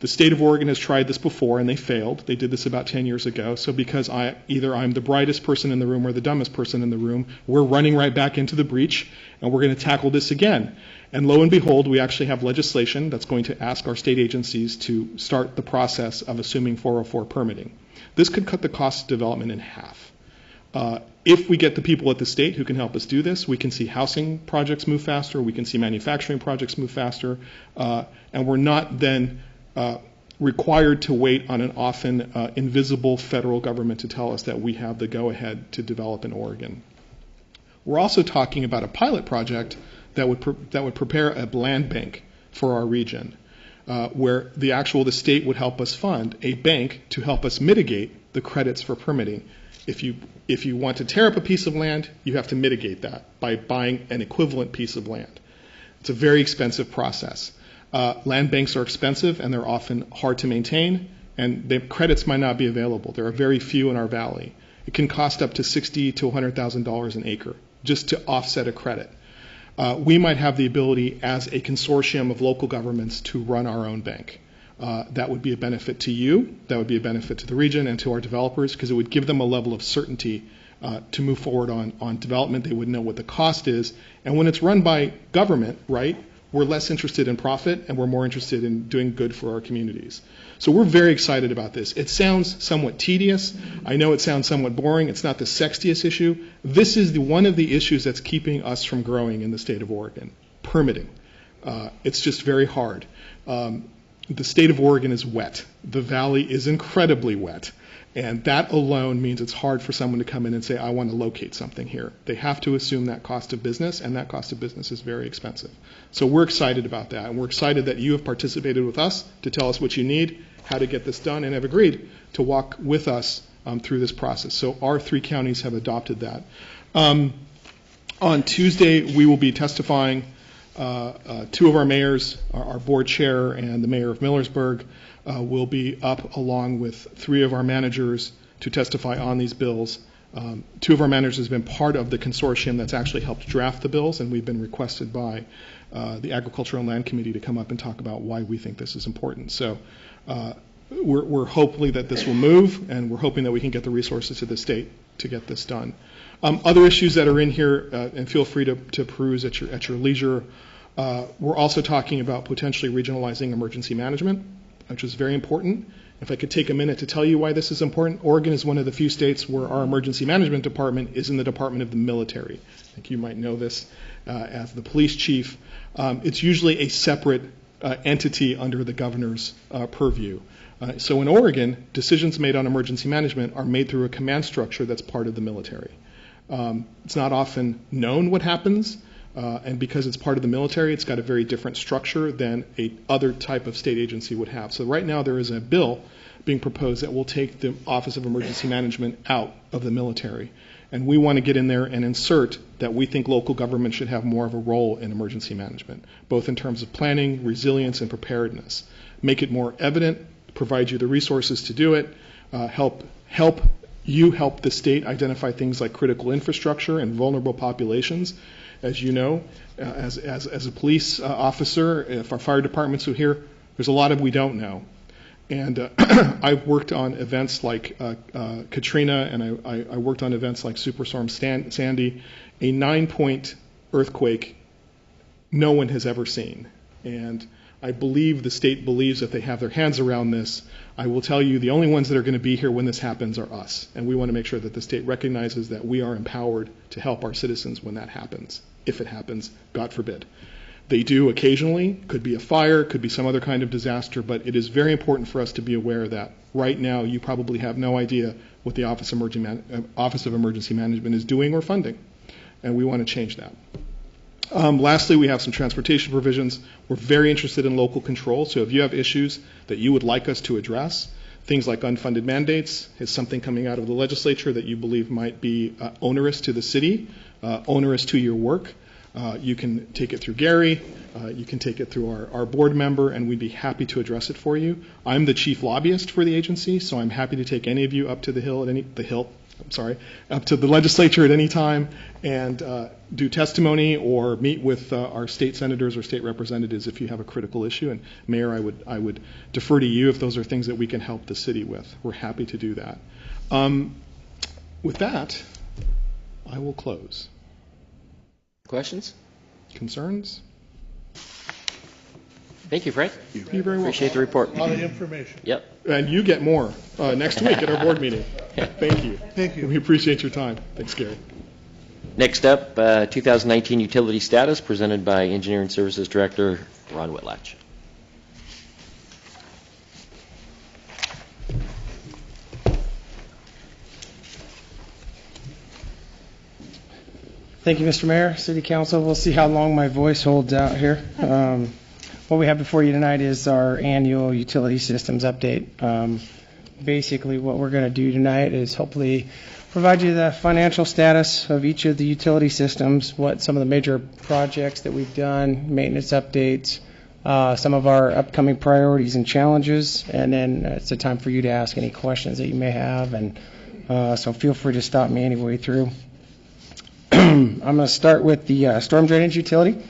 The state of Oregon has tried this before and they failed. They did this about 10 years ago. So because either I'm the brightest person in the room or the dumbest person in the room, we're running right back into the breach and we're going to tackle this again. And lo and behold, we actually have legislation that's going to ask our state agencies to start the process of assuming 404 permitting. This could cut the cost of development in half. If we get the people at the state who can help us do this, we can see housing projects move faster, we can see manufacturing projects move faster, and we're not then required to wait on an often invisible federal government to tell us that we have the go-ahead to develop in Oregon. We're also talking about a pilot project that would prepare a land bank for our region, where the state would help us fund a bank to help us mitigate the credits for permitting. If you want to tear up a piece of land, you have to mitigate that by buying an equivalent piece of land. It's a very expensive process. Land banks are expensive and they're often hard to maintain, and the credits might not be available. There are very few in our valley. It can cost up to $60,000 to $100,000 an acre just to offset a credit. We might have the ability as a consortium of local governments to run our own bank. That would be a benefit to you, that would be a benefit to the region and to our developers, because it would give them a level of certainty to move forward on development. They would know what the cost is. And when it's run by government, right, we're less interested in profit and we're more interested in doing good for our communities. So we're very excited about this. It sounds somewhat tedious. I know it sounds somewhat boring. It's not the sexiest issue. This is one of the issues that's keeping us from growing in the state of Oregon, permitting. It's just very hard. The state of Oregon is wet. The valley is incredibly wet. And that alone means it's hard for someone to come in and say, I want to locate something here. They have to assume that cost of business, and that cost of business is very expensive. So we're excited about that, and we're excited that you have participated with us to tell us what you need, how to get this done, and have agreed to walk with us through this process. So our 3 counties have adopted that. On Tuesday, we will be testifying. 2 of our mayors, our board chair and the mayor of Millersburg, will be up along with 3 of our managers to testify on these bills. 2 of our managers have been part of the consortium that's actually helped draft the bills, and we've been requested by the Agriculture and Land Committee to come up and talk about why we think this is important. So we're hopefully that this will move, and we're hoping that we can get the resources to the state to get this done. Other issues that are in here, and feel free to peruse at your leisure. We're also talking about potentially regionalizing emergency management, which is very important. If I could take a minute to tell you why this is important, Oregon is one of the few states where our emergency management department is in the Department of the Military. I think you might know this as the police chief. It's usually a separate entity under the governor's purview. So in Oregon, decisions made on emergency management are made through a command structure that's part of the military. It's not often known what happens. And because it's part of the military, it's got a very different structure than a other type of state agency would have. So right now there is a bill being proposed that will take the Office of Emergency Management out of the military. And we want to get in there and insert that we think local government should have more of a role in emergency management, both in terms of planning, resilience, and preparedness. Make it more evident, provide you the resources to do it, help the state identify things like critical infrastructure and vulnerable populations. As you know, as a police officer, if our fire departments are here, there's a lot of we don't know. And I've worked on events like Katrina, and I worked on events like Superstorm Sandy, a 9-point earthquake no one has ever seen. And I believe the state believes that they have their hands around this. I will tell you the only ones that are going to be here when this happens are us. And we want to make sure that the state recognizes that we are empowered to help our citizens when that happens, if it happens, God forbid. They do occasionally, could be a fire, could be some other kind of disaster, but it is very important for us to be aware that right now you probably have no idea what the Office of Emergency Management is doing or funding, and we want to change that. Lastly, we have some transportation provisions. We're very interested in local control, so if you have issues that you would like us to address, things like unfunded mandates is something coming out of the legislature that you believe might be onerous to the city, onerous to your work. You can take it through Gary, you can take it through our board member, and we'd be happy to address it for you. I'm the chief lobbyist for the agency, so I'm happy to take any of you up to the Hill up to the legislature at any time and do testimony or meet with our state senators or state representatives if you have a critical issue. And Mayor, I would defer to you if those are things that we can help the city with. We're happy to do that. With that, I will close. Questions? Concerns? Thank you, Frank. You're very welcome. Appreciate the report. A lot of information. Yep. And you get more next week at our board meeting. Thank you. Thank you. We appreciate your time. Thanks, Gary. Next up, 2019 utility status presented by Engineering Services Director Ron Whitlatch. Thank you, Mr. Mayor, City Council. We'll see how long my voice holds out here. What we have before you tonight is our annual utility systems update. Basically, what we're going to do tonight is hopefully provide you the financial status of each of the utility systems, what some of the major projects that we've done, maintenance updates, some of our upcoming priorities and challenges, and then it's a time for you to ask any questions that you may have, and so feel free to stop me any way through. I'm going to start with the storm drainage utility.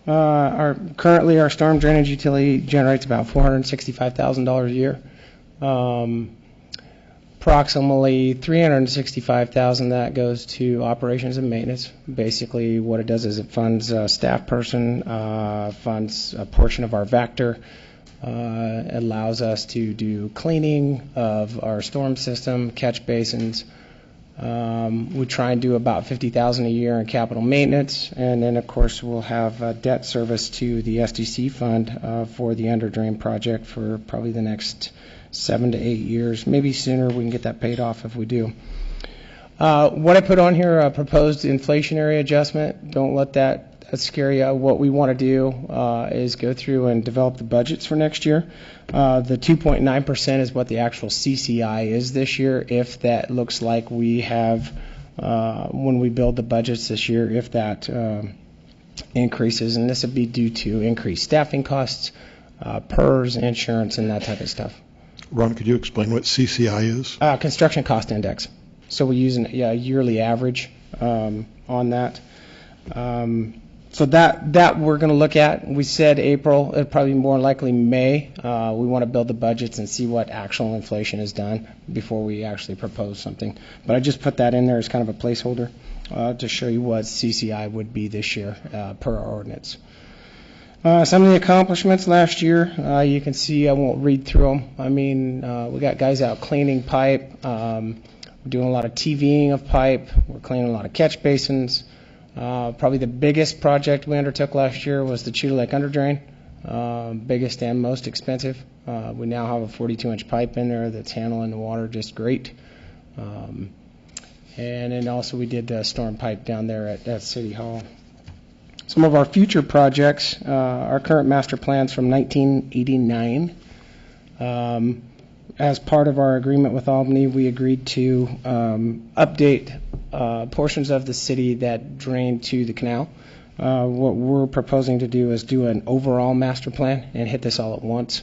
Currently, our storm drainage utility generates about $465,000 a year. Approximately $365,000 that goes to operations and maintenance. Basically, what it does is it funds a staff person, funds a portion of our Vector, allows us to do cleaning of our storm system, catch basins. We try and do about $50,000 a year in capital maintenance, and then of course we'll have debt service to the SDC fund for the under drain project for probably the next 7 to 8 years, maybe sooner. We can get that paid off if we do. What I put on here, a proposed inflationary adjustment. Don't let that scare you. What we want to do is go through and develop the budgets for next year. The 2.9% is what the actual CCI is this year, if that looks like we have, when we build the budgets this year, if that increases. And this would be due to increased staffing costs, PERS, insurance, and that type of stuff. Ron, could you explain what CCI is? Construction cost index. So we use a yearly average on that. So that we're going to look at. We said April, it'll probably be more likely May. We want to build the budgets and see what actual inflation is done before we actually propose something. But I just put that in there as kind of a placeholder to show you what CCI would be this year per our ordinance. Some of the accomplishments last year, you can see, I won't read through them. I mean, we got guys out cleaning pipe. We're doing a lot of TVing of pipe. We're cleaning a lot of catch basins. Probably the biggest project we undertook last year was the Cheetah Lake Underdrain, biggest and most expensive. We now have a 42-inch pipe in there that's handling the water just great. And then also we did the storm pipe down there at City Hall. Some of our future projects, our current master plans from 1989. As part of our agreement with Albany, we agreed to update portions of the city that drain to the canal. What we're proposing to do is do an overall master plan and hit this all at once.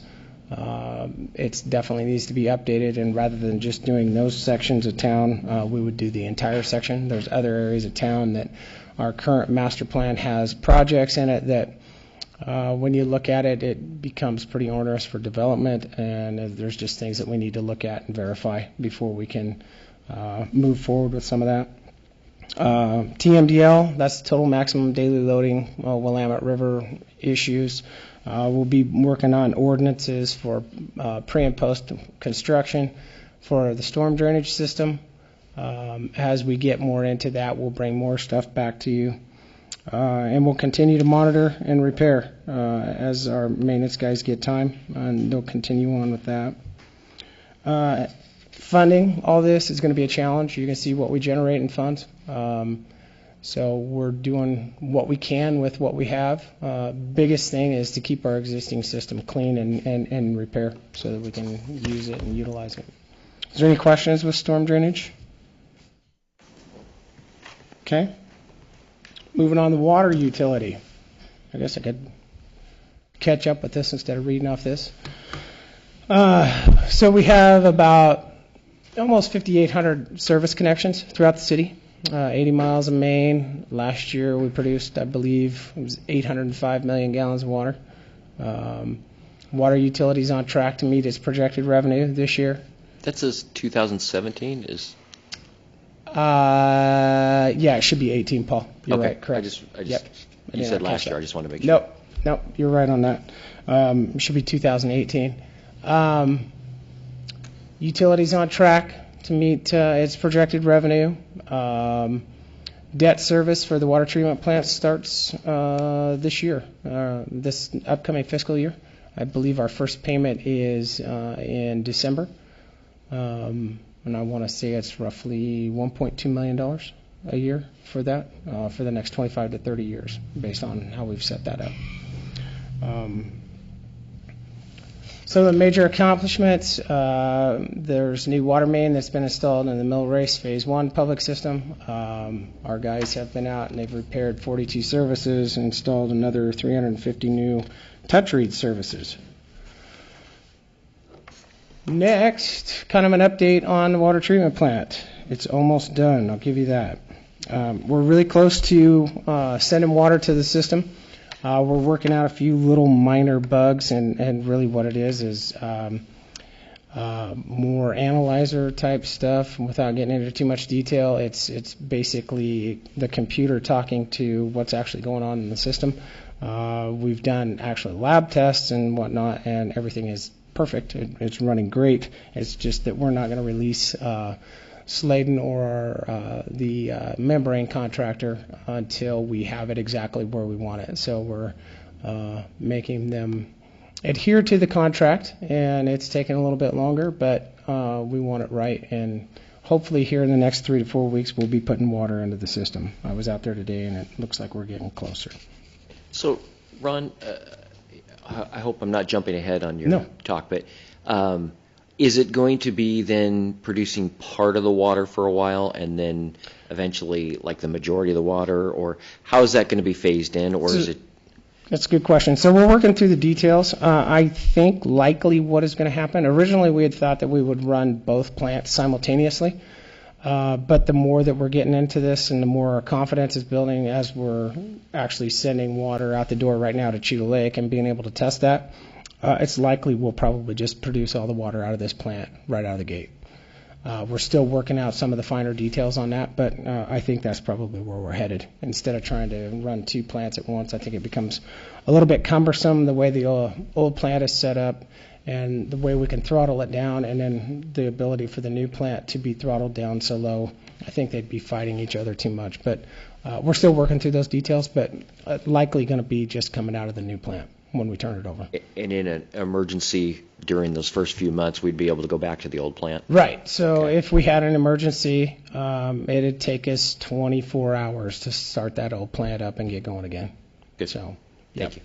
It definitely needs to be updated, and rather than just doing those sections of town, we would do the entire section. There's other areas of town that our current master plan has projects in it that when you look at it, it becomes pretty onerous for development, and there's just things that we need to look at and verify before we can move forward with some of that. TMDL, that's total maximum daily loading, Willamette River issues. We'll be working on ordinances for pre and post construction for the storm drainage system. As we get more into that, we'll bring more stuff back to you. And we'll continue to monitor and repair as our maintenance guys get time, and they'll continue on with that. Funding, all this is going to be a challenge. You can see what we generate in funds. So we're doing what we can with what we have. Biggest thing is to keep our existing system clean and repair so that we can use it and utilize it. Is there any questions with storm drainage? Okay. Moving on to water utility. I guess I could catch up with this instead of reading off this. So we have about almost 5,800 service connections throughout the city, 80 miles of main. Last year we produced, I believe, it was 805 million gallons of water. Water utilities on track to meet its projected revenue this year. That says 2017 is... Yeah, it should be 18, Paul. You're Okay. right, correct. I just Yep. I you did said not last catch year. that. I just wanted to make sure. Nope, you're right on that. It should be 2018. Utilities on track to meet its projected revenue. Debt service for the water treatment plant starts this year, this upcoming fiscal year. I believe our first payment is in December. And I want to say it's roughly $1.2 million a year for that, for the next 25 to 30 years, based on how we've set that up. Some of the major accomplishments, there's new water main that's been installed in the Mill Race Phase 1 public system. Our guys have been out and they've repaired 42 services and installed another 350 new touch read services. Next, kind of an update on the water treatment plant. It's almost done, I'll give you that. We're really close to sending water to the system. We're working out a few little minor bugs, and really what it is more analyzer type stuff. Without getting into too much detail, it's basically the computer talking to what's actually going on in the system. We've done actual lab tests and whatnot, and everything is perfect. It's running great. It's just that we're not going to release Sladen or the membrane contractor until we have it exactly where we want it. So we're making them adhere to the contract, and it's taking a little bit longer, but we want it right. And hopefully here in the next 3 to 4 weeks, we'll be putting water into the system. I was out there today, and it looks like we're getting closer. So, Ron, I hope I'm not jumping ahead on your No. talk, but is it going to be then producing part of the water for a while and then eventually like the majority of the water, or how is that going to be phased in, or is it? That's a good question. So we're working through the details. I think likely what is going to happen, originally we had thought that we would run both plants simultaneously, but the more that we're getting into this and the more our confidence is building as we're actually sending water out the door right now to Cheetah Lake and being able to test that, it's likely we'll probably just produce all the water out of this plant right out of the gate. We're still working out some of the finer details on that, but I think that's probably where we're headed. Instead of trying to run two plants at once, I think it becomes a little bit cumbersome the way the old plant is set up and the way we can throttle it down, and then the ability for the new plant to be throttled down so low. I think they'd be fighting each other too much. But we're still working through those details, but likely going to be just coming out of the new plant when we turn it over. And in an emergency during those first few months, we'd be able to go back to the old plant? Right. So Okay. if we had an emergency, it'd take us 24 hours to start that old plant up and get going again. Good. So, Thank you.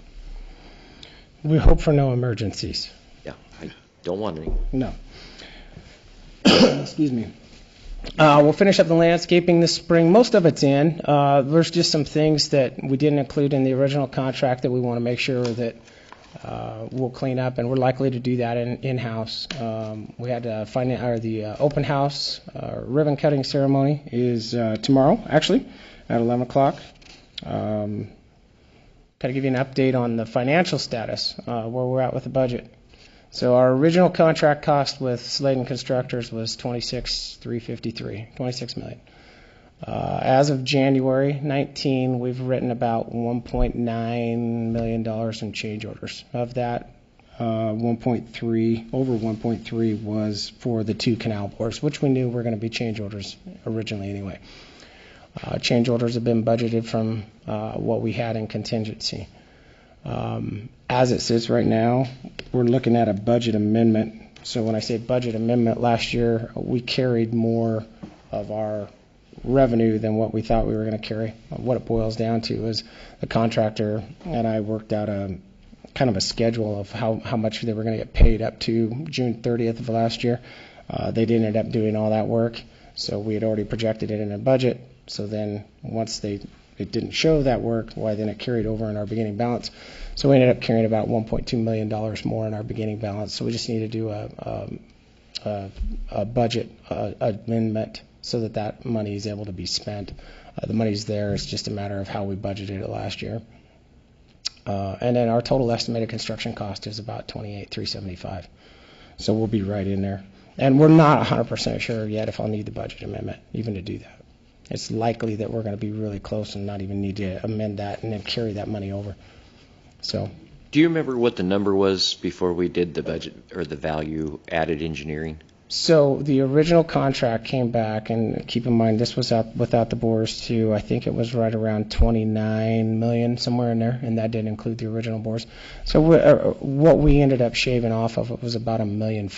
we hope for no emergencies. Yeah, I don't want any. No. Excuse me. We'll finish up the landscaping this spring. Most of it's in. There's just some things that we didn't include in the original contract that we want to make sure that we'll clean up, and we're likely to do that in-house. We had the open house ribbon cutting ceremony is tomorrow, actually, at 11 o'clock. Got to give you an update on the financial status, where we're at with the budget. So our original contract cost with Sladen Constructors was $26 million. As of January 19, we've written about $1.9 million in change orders. Of that, over 1.3 was for the two canal bores, which we knew were going to be change orders originally anyway. Change orders have been budgeted from what we had in contingency. As it sits right now, we're looking at a budget amendment. So when I say budget amendment, last year we carried more of our revenue than what we thought we were going to carry. What it boils down to is the contractor and I worked out a kind of a schedule of how much they were going to get paid up to June 30th of last year. They ended up doing all that work, so we had already projected it in a budget. So then once it didn't show that work, then it carried over in our beginning balance. So we ended up carrying about $1.2 million more in our beginning balance. So we just need to do a a budget amendment so that that money is able to be spent. The money's there. It's just a matter of how we budgeted it last year. And then our total estimated construction cost is about $28,375. So we'll be right in there. And we're not 100% sure yet if I'll need the budget amendment even to do that. It's likely that we're going to be really close and not even need to amend that and then carry that money over. So. Do you remember what the number was before we did the budget or the value added engineering? So the original contract came back, and keep in mind this was out without the bores too. I think it was right around 29 million, somewhere in there, and that didn't include the original bores. So what we ended up shaving off of it was about $1.5 million.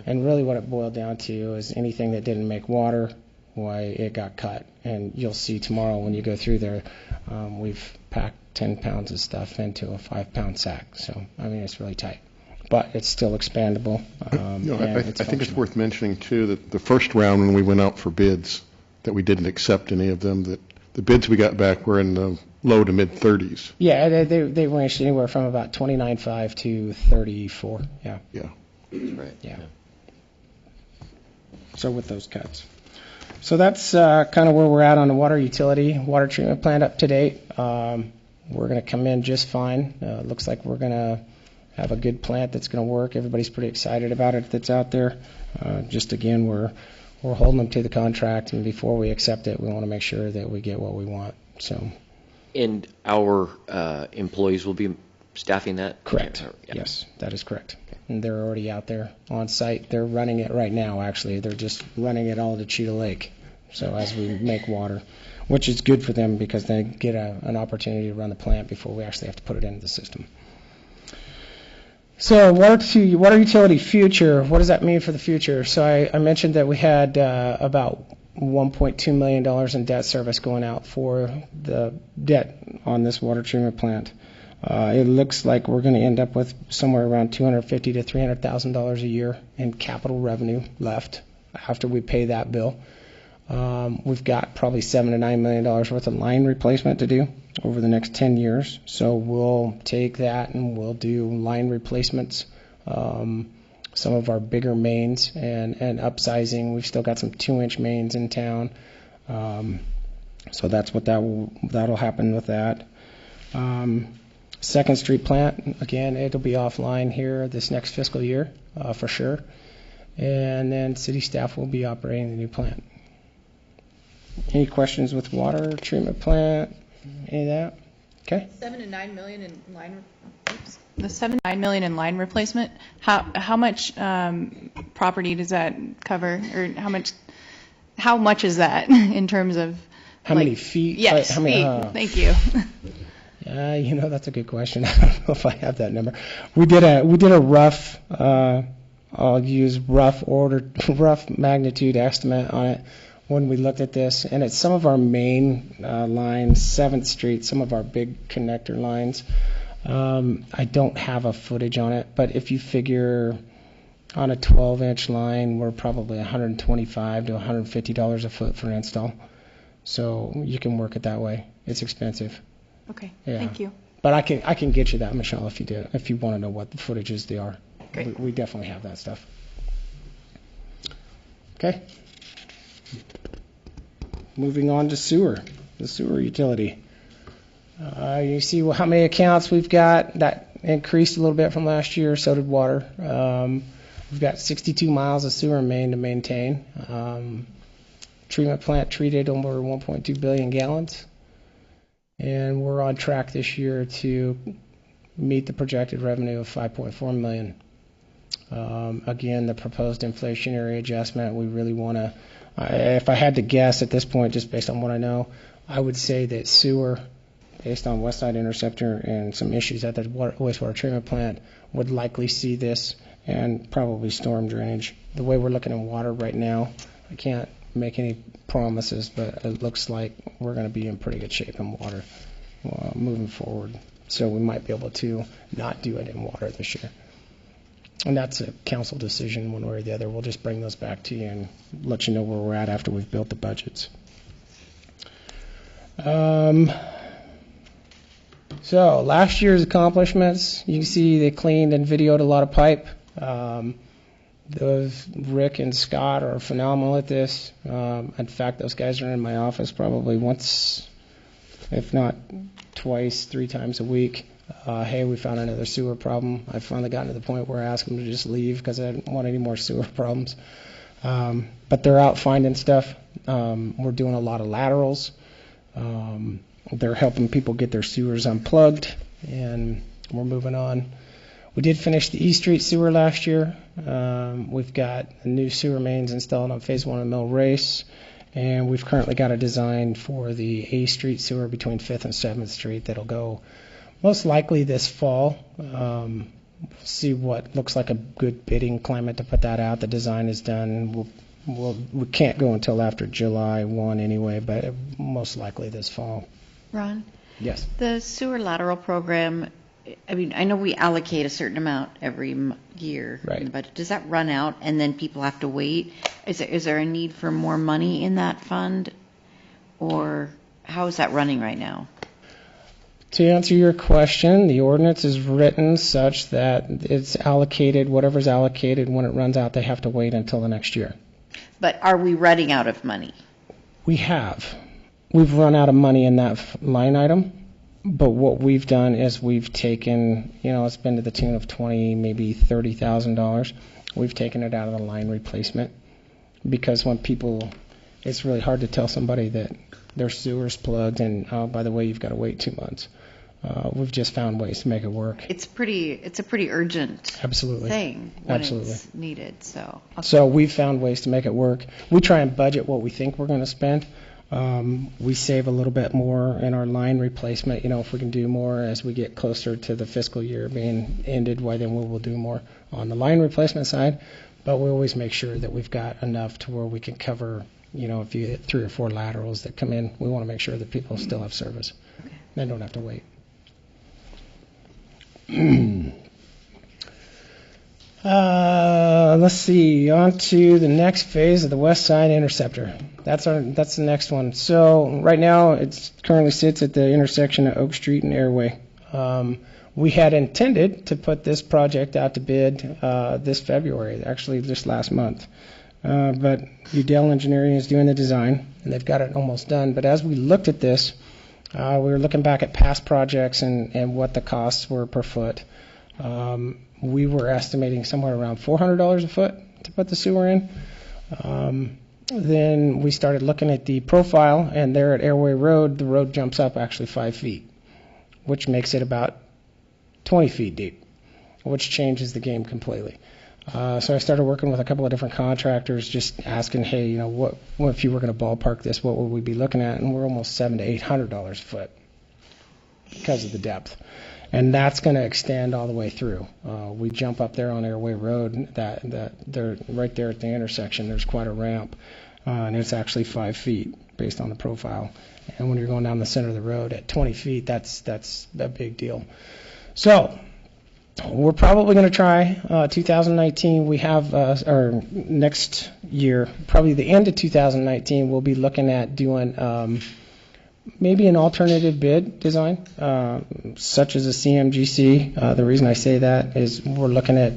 And really what it boiled down to is anything that didn't make water, why it got cut. And you'll see tomorrow when you go through there, we've packed 10 pounds of stuff into a 5-pound sack. So, I mean, it's really tight. But it's still expandable. I think it's worth mentioning, too, that the first round when we went out for bids, that we didn't accept any of them, that the bids we got back were in the low to mid-30s. Yeah, they ranged anywhere from about 29.5 to 34. Yeah. Yeah. That's right. Yeah. So with those cuts. So that's kind of where we're at on the water utility, water treatment plant up to date. We're going to come in just fine. Looks like we're going to have a good plant that's going to work. Everybody's pretty excited about it that's out there. Just again, we're holding them to the contract, and before we accept it, we want to make sure that we get what we want. So. And our employees will be staffing that? Correct. Yeah. Yes, that is correct. And they're already out there on site. They're running it right now, actually. They're just running it all to Cheetah Lake. So as we make water, which is good for them because they get an opportunity to run the plant before we actually have to put it into the system. So water utility future, what does that mean for the future? So I mentioned that we had about $1.2 million in debt service going out for the debt on this water treatment plant. It looks like we're going to end up with somewhere around $250,000 to $300,000 a year in capital revenue left after we pay that bill. We've got probably $7 to $9 million worth of line replacement to do over the next 10 years. So we'll take that and we'll do line replacements, some of our bigger mains and upsizing. We've still got some 2-inch mains in town. So that's what that'll happen with that. Second Street plant, again, it'll be offline here this next fiscal year for sure. And then city staff will be operating the new plant. Any questions with water treatment plant? Any of that? Okay. The $7 to $9 million in line replacement. How much property does that cover, or how much is that in terms of how many feet? Yes, how many, feet. Thank you. That's a good question. I don't know if I have that number. We did a rough. I'll use rough magnitude estimate on it when we looked at this, and it's some of our main lines, 7th Street, some of our big connector lines. I don't have a footage on it, but if you figure on a 12-inch line, we're probably $125 to $150 a foot for install. So you can work it that way. It's expensive. Okay. Yeah. Thank you. But I can get you that, Michelle, if you want to know what the footages they are. Great. We definitely have that stuff. Okay. Moving on to sewer, the sewer utility. You see how many accounts we've got. That increased a little bit from last year. So did water. We've got 62 miles of sewer main to maintain. Treatment plant treated over 1.2 billion gallons. And we're on track this year to meet the projected revenue of $5.4 million. Again, the proposed inflationary adjustment, we really want to, if I had to guess at this point, just based on what I know, I would say that sewer, based on West Side Interceptor and some issues at the wastewater treatment plant, would likely see this, and probably storm drainage. The way we're looking at water right now, I can't make any promises, but it looks like we're going to be in pretty good shape in water moving forward. So we might be able to not do it in water this year. And that's a council decision one way or the other. We'll just bring those back to you and let you know where we're at after we've built the budgets. So last year's accomplishments, you can see they cleaned and videoed a lot of pipe. Those Rick and Scott are phenomenal at this. In fact, those guys are in my office probably once, if not twice, 3 times a week. Hey, we found another sewer problem. I've finally gotten to the point where I ask them to just leave because I didn't want any more sewer problems. But they're out finding stuff. We're doing a lot of laterals. They're helping people get their sewers unplugged, and we're moving on. We did finish the East Street sewer last year. We've got new sewer mains installed on Phase 1 of Mill Race, and we've currently got a design for the A Street sewer between 5th and 7th Street that'll go most likely this fall. See what looks like a good bidding climate to put that out. The design is done. We can't go until after July 1 anyway, but most likely this fall. Ron, Yes. the sewer lateral program, I mean, I know we allocate a certain amount every year, Right. but does that run out and then people have to wait? Is there a need for more money in that fund, or how is that running right now? To answer your question, the ordinance is written such that it's allocated, whatever's allocated, when it runs out, they have to wait until the next year. But are we running out of money? We have. We've run out of money in that line item, but what we've done is we've taken, it's been to the tune of $20,000, maybe $30,000. We've taken it out of the line replacement because when people, it's really hard to tell somebody that their sewer's plugged and, oh, by the way, you've got to wait 2 months. We've just found ways to make it work. It's a pretty urgent Absolutely. thing when Absolutely. it's needed. So So we've found ways to make it work. We try and budget what we think we're going to spend. We save a little bit more in our line replacement. If we can do more as we get closer to the fiscal year being ended, why then we will do more on the line replacement side. But we always make sure that we've got enough to where we can cover, if you hit 3 or 4 laterals that come in, we want to make sure that people still have service. They don't have to wait. Let's see, on to the next phase of the West Side Interceptor. That's the next one. So right now it currently sits at the intersection of Oak Street and Airway. We had intended to put this project out to bid this February, actually just last month. But Udell Engineering is doing the design, and they've got it almost done. But as we looked at this, we were looking back at past projects and what the costs were per foot. We were estimating somewhere around $400 a foot to put the sewer in. Then we started looking at the profile, and there at Airway Road, the road jumps up actually 5 feet, which makes it about 20 feet deep, which changes the game completely. So I started working with a couple of different contractors, just asking, hey, what if you were going to ballpark this, what would we be looking at? And we're almost $700 to $800 a foot because of the depth. And that's going to extend all the way through. We jump up there on Airway Road, that they're right there at the intersection. There's quite a ramp, and it's actually 5 feet based on the profile. And when you're going down the center of the road at 20 feet, that's a big deal. So we're probably going to try 2019. We have, or next year, probably the end of 2019, we'll be looking at doing maybe an alternative bid design, such as a CMGC. The reason I say that is we're looking at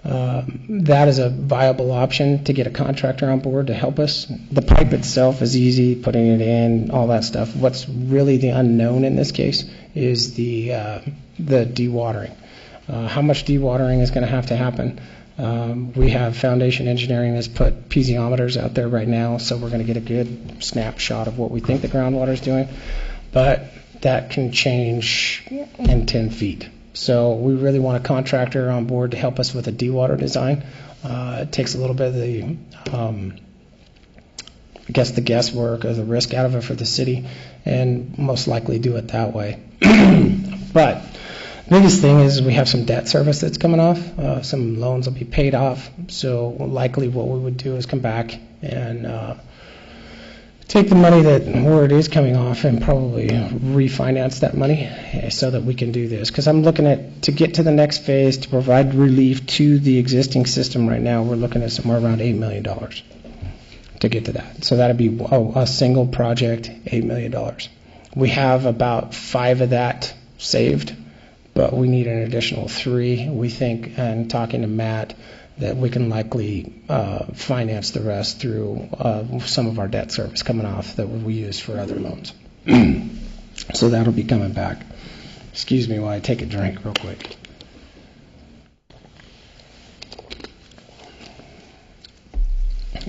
that as a viable option to get a contractor on board to help us. The pipe itself is easy, putting it in, all that stuff. What's really the unknown in this case is the dewatering. How much dewatering is going to have to happen? We have Foundation Engineering that's put piezometers out there right now, so we're going to get a good snapshot of what we think the groundwater is doing. But that can change in 10 feet. So we really want a contractor on board to help us with a dewater design. It takes a little bit of the, the guesswork or the risk out of it for the city, and most likely do it that way. But the biggest thing is we have some debt service that's coming off. Some loans will be paid off. So likely what we would do is come back and take the money where it is coming off and probably refinance that money so that we can do this. Because I'm looking at, to get to the next phase, to provide relief to the existing system right now, we're looking at somewhere around $8 million to get to that. So that'd be a single project, $8 million. We have about 5 of that saved, but we need an additional 3. We think, and talking to Matt, that we can likely finance the rest through some of our debt service coming off that we use for other loans. So that'll be coming back. Excuse me while I take a drink real quick.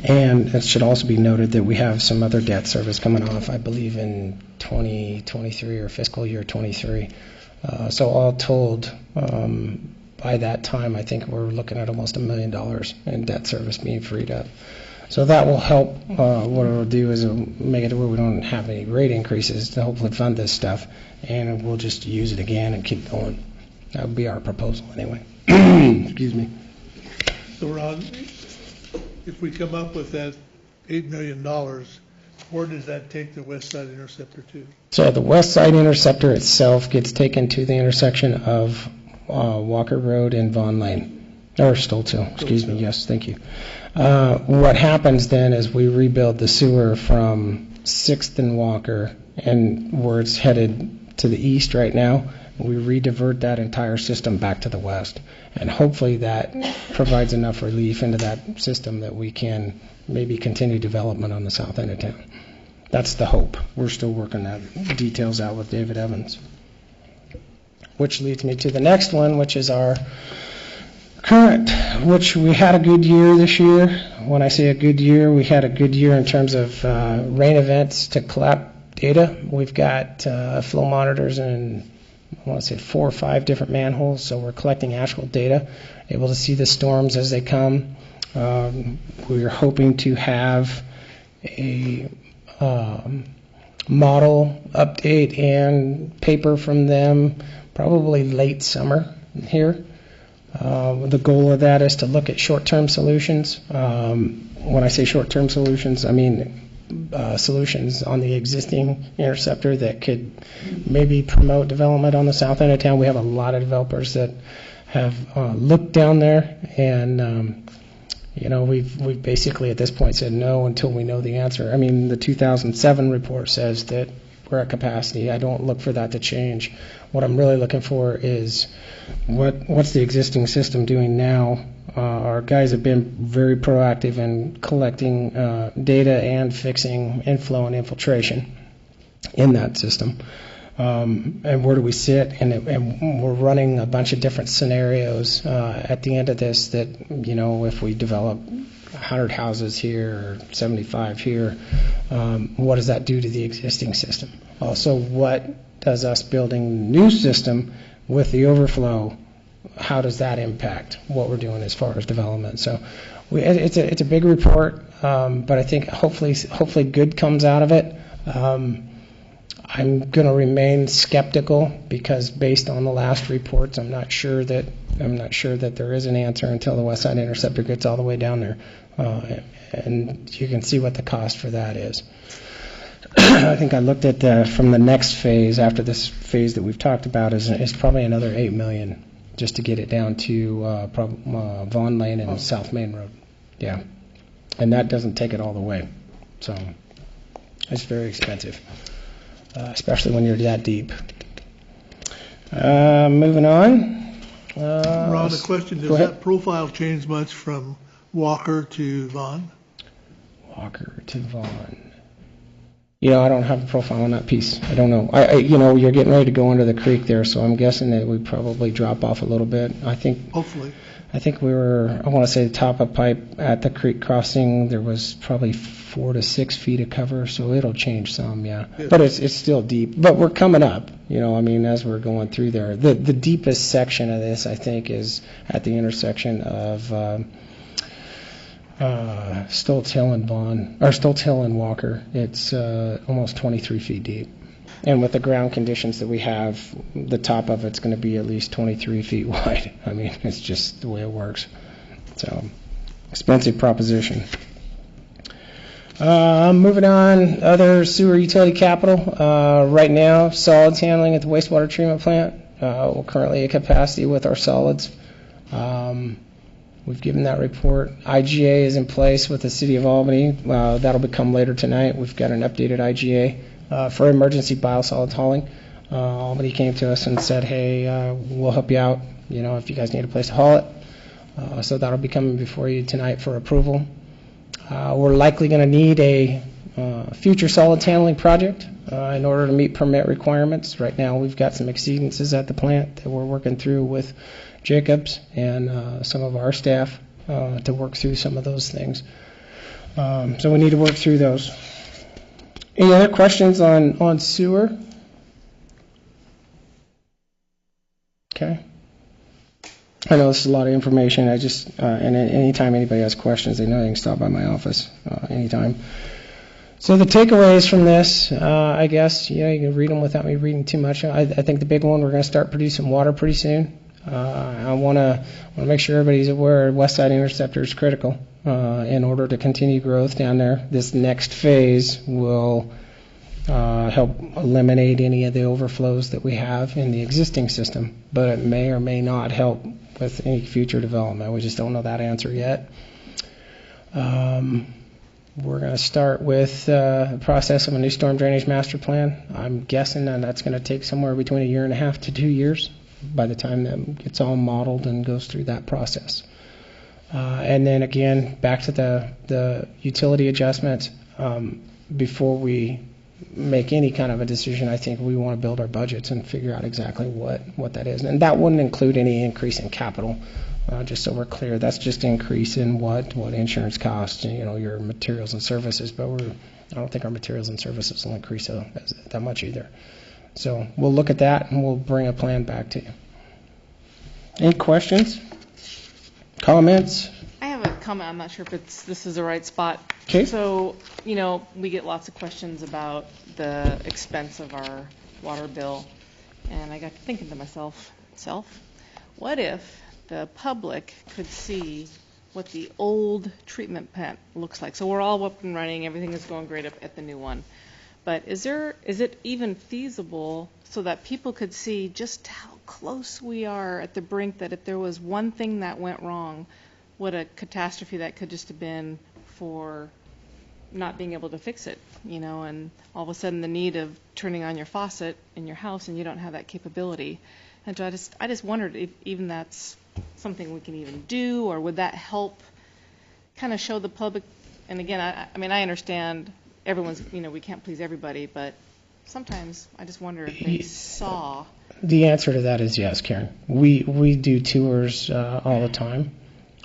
And it should also be noted that we have some other debt service coming off, I believe, in 2023 or fiscal year 23. So all told, by that time, I think we're looking at almost $1 million in debt service being freed up. So that will help. What it'll do is it'll make it to where we don't have any rate increases to hopefully fund this stuff, and we'll just use it again and keep going. That would be our proposal anyway. Excuse me. So Ron, if we come up with that $8 million, where does that take the West Side Interceptor to? So the West Side Interceptor itself gets taken to the intersection of Walker Road and Vaughn Lane, or Stolthill, excuse me, yes, thank you. What happens then is we rebuild the sewer from 6th and Walker, and where it's headed to the east right now, we re-divert that entire system back to the west. And hopefully that provides enough relief into that system that we can maybe continue development on the south end of town. That's the hope. We're still working that details out with David Evans. Which leads me to the next one, which is our current, which we had a good year this year. When I say a good year, we had a good year in terms of rain events to collect data. We've got flow monitors in, I want to say 4 or 5 different manholes, so we're collecting actual data, able to see the storms as they come. We're hoping to have a model update and paper from them probably late summer here. The goal of that is to look at short-term solutions. When I say short-term solutions, I mean solutions on the existing interceptor that could maybe promote development on the south end of town. We have a lot of developers that have looked down there, and we've basically at this point said no until we know the answer. I mean, the 2007 report says that we're at capacity. I don't look for that to change. What I'm really looking for is what's the existing system doing now. Our guys have been very proactive in collecting data and fixing inflow and infiltration in that system. And where do we sit? And we're running a bunch of different scenarios at the end of this that, if we develop 100 houses here or 75 here, what does that do to the existing system? Also, what does us building a new system with the overflow, how does that impact what we're doing as far as development? So it's a big report, but I think hopefully good comes out of it. I'm going to remain skeptical because based on the last reports, I'm not sure that there is an answer until the West Side Interceptor gets all the way down there, and you can see what the cost for that is. I think I looked at from the next phase after this phase that we've talked about is probably another $8 million just to get it down to Vaughn Lane and South Main Road. Yeah, and that doesn't take it all the way, so it's very expensive. Especially when you're that deep. Moving on. Ron, a question, does that profile change much from Walker to Vaughn? Walker to Vaughn. I don't have a profile on that piece. I don't know. You're getting ready to go under the creek there, so I'm guessing that we probably drop off a little bit. Hopefully. I think we were, I want to say the top of pipe at the creek crossing, there was probably 4 to 6 feet of cover, so it'll change some, yeah. But it's still deep. But we're coming up, as we're going through there. The deepest section of this, I think, is at the intersection of Stoltz Hill and Walker. It's almost 23 feet deep. And with the ground conditions that we have, the top of it's going to be at least 23 feet wide. I mean, it's just the way it works. So, expensive proposition. Moving on, other sewer utility capital. Right now, solids handling at the wastewater treatment plant. We're currently at capacity with our solids. We've given that report. IGA is in place with the City of Albany. That'll become later tonight. We've got an updated IGA. For emergency biosolids hauling. Albany came to us and said, hey, we'll help you out, if you guys need a place to haul it. So that'll be coming before you tonight for approval. We're likely going to need a future solids handling project in order to meet permit requirements. Right now, we've got some exceedances at the plant that we're working through with Jacobs and some of our staff to work through some of those things. So we need to work through those. Any other questions on sewer? Okay. I know this is a lot of information. I just, and anytime anybody has questions, they know they can stop by my office anytime. So the takeaways from this, I guess, you can read them without me reading too much. I think the big one, we're going to start producing water pretty soon. I want to make sure everybody's aware West Side Interceptor is critical in order to continue growth down there. This next phase will help eliminate any of the overflows that we have in the existing system, but it may or may not help with any future development. We just don't know that answer yet. We're going to start with the process of a new storm drainage master plan. I'm guessing that that's going to take somewhere between 1.5 years to 2 years by the time that gets all modeled and goes through that process. And then again, back to the utility adjustments. Before we make any kind of a decision, I think we want to build our budgets and figure out exactly what that is. And that wouldn't include any increase in capital, just so we're clear. That's just increase in what insurance costs, your materials and services. But I don't think our materials and services will increase that much either. So we'll look at that and we'll bring a plan back to you. Any questions? Comments? I have a comment. I'm not sure if this is the right spot. Okay. So, we get lots of questions about the expense of our water bill. And I got to thinking to myself, what if the public could see what the old treatment plant looks like? So we're all up and running. Everything is going great up at the new one. But is it even feasible so that people could see just how close we are at the brink, that if there was one thing that went wrong, what a catastrophe that could just have been for not being able to fix it, and all of a sudden the need of turning on your faucet in your house and you don't have that capability. And so I just wondered if even that's something we can even do, or would that help kind of show the public? And again, I understand everyone's, we can't please everybody, but sometimes I just wonder if they saw. The answer to that is yes, Karen. We do tours all the time.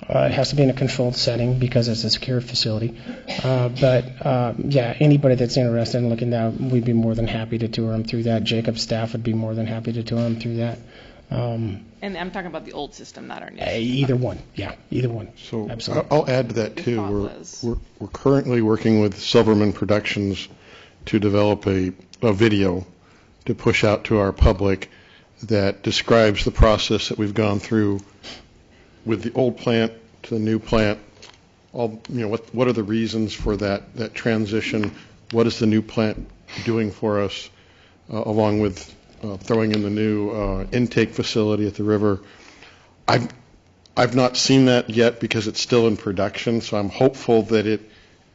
It has to be in a controlled setting because it's a secure facility. Anybody that's interested in looking at that, we'd be more than happy to tour them through that. Jacob's staff would be more than happy to tour them through that. And I'm talking about the old system, not our new. Either one. Yeah, either one. So absolutely. I'll add to that too. We're currently working with Silverman Productions to develop a video to push out to our public that describes the process that we've gone through with the old plant to the new plant. What are the reasons for that transition? What is the new plant doing for us, along with throwing in the new intake facility at the river? I've not seen that yet because it's still in production, so I'm hopeful that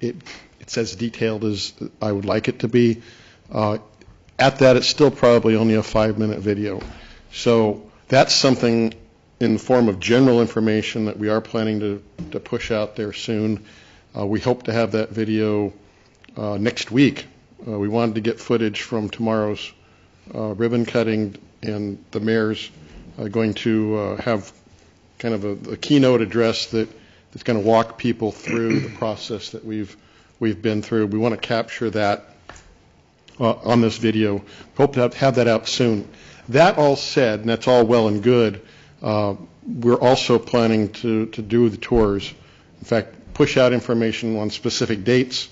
it's as detailed as I would like it to be. At that, it's still probably only a 5-minute video. So that's something in the form of general information that we are planning to push out there soon. We hope to have that video next week. We wanted to get footage from tomorrow's ribbon cutting, and the mayor's going to have kind of a keynote address that's going to walk people through the process that we've been through. We want to capture that on this video. Hope to have that out soon. That all said, and that's all well and good, we're also planning to do the tours. In fact, push out information on specific dates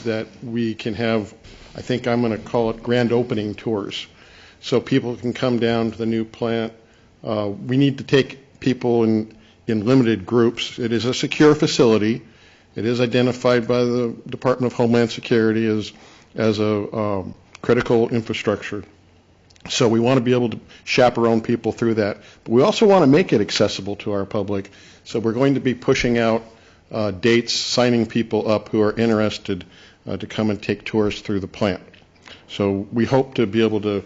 that we can have. I think I'm going to call it grand opening tours, so people can come down to the new plant. We need to take people in limited groups. It is a secure facility. It is identified by the Department of Homeland Security as a critical infrastructure. So we want to be able to chaperone people through that. But we also want to make it accessible to our public. So we're going to be pushing out dates, signing people up who are interested to come and take tours through the plant. So we hope to be able to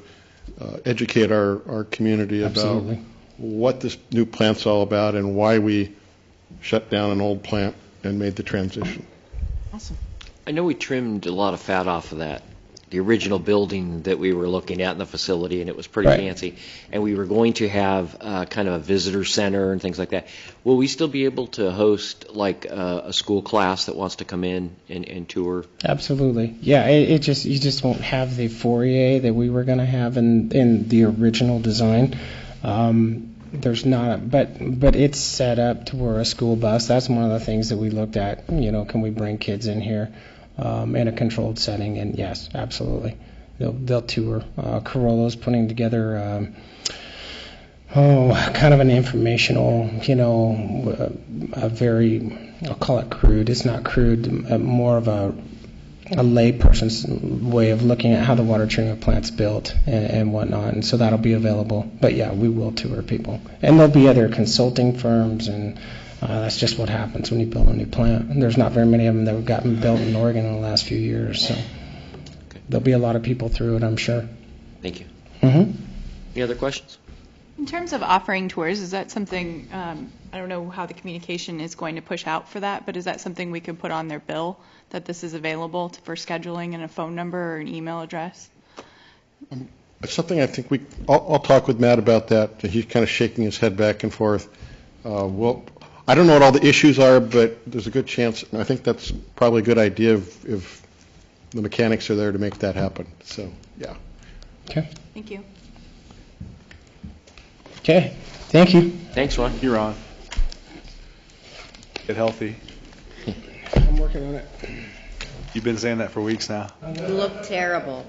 educate our community about what this new plant's all about and why we shut down an old plant and made the transition. Awesome. I know we trimmed a lot of fat off of that, the original building that we were looking at in the facility, and it was pretty Right. fancy. And we were going to have kind of a visitor center and things like that. Will we still be able to host like a school class that wants to come in and tour? Absolutely. Yeah, it just, you just won't have the foyer that we were going to have in the original design. There's not, but it's set up to where a school bus, that's one of the things that we looked at, can we bring kids in here in a controlled setting? And yes, absolutely. They'll tour. Corollo's putting together kind of an informational, a very, I'll call it crude. It's not crude, more of a layperson's way of looking at how the water treatment plant's built and whatnot. And so that'll be available. But yeah, we will tour people. And there'll be other consulting firms, and that's just what happens when you build a new plant. And there's not very many of them that have gotten built in Oregon in the last few years. So there'll be a lot of people through it, I'm sure. Thank you. Mm-hmm. Any other questions? In terms of offering tours, is that something, I don't know how the communication is going to push out for that, but is that something we could put on their bill, that this is available for scheduling, and a phone number or an email address? It's something I think I'll talk with Matt about that. He's kind of shaking his head back and forth. Well, I don't know what all the issues are, but there's a good chance, and I think that's probably a good idea if the mechanics are there to make that happen. So, yeah. Okay. Thank you. Okay. Thank you. Thanks, Ron. You're on. Get healthy. I'm working on it. You've been saying that for weeks now. You look terrible.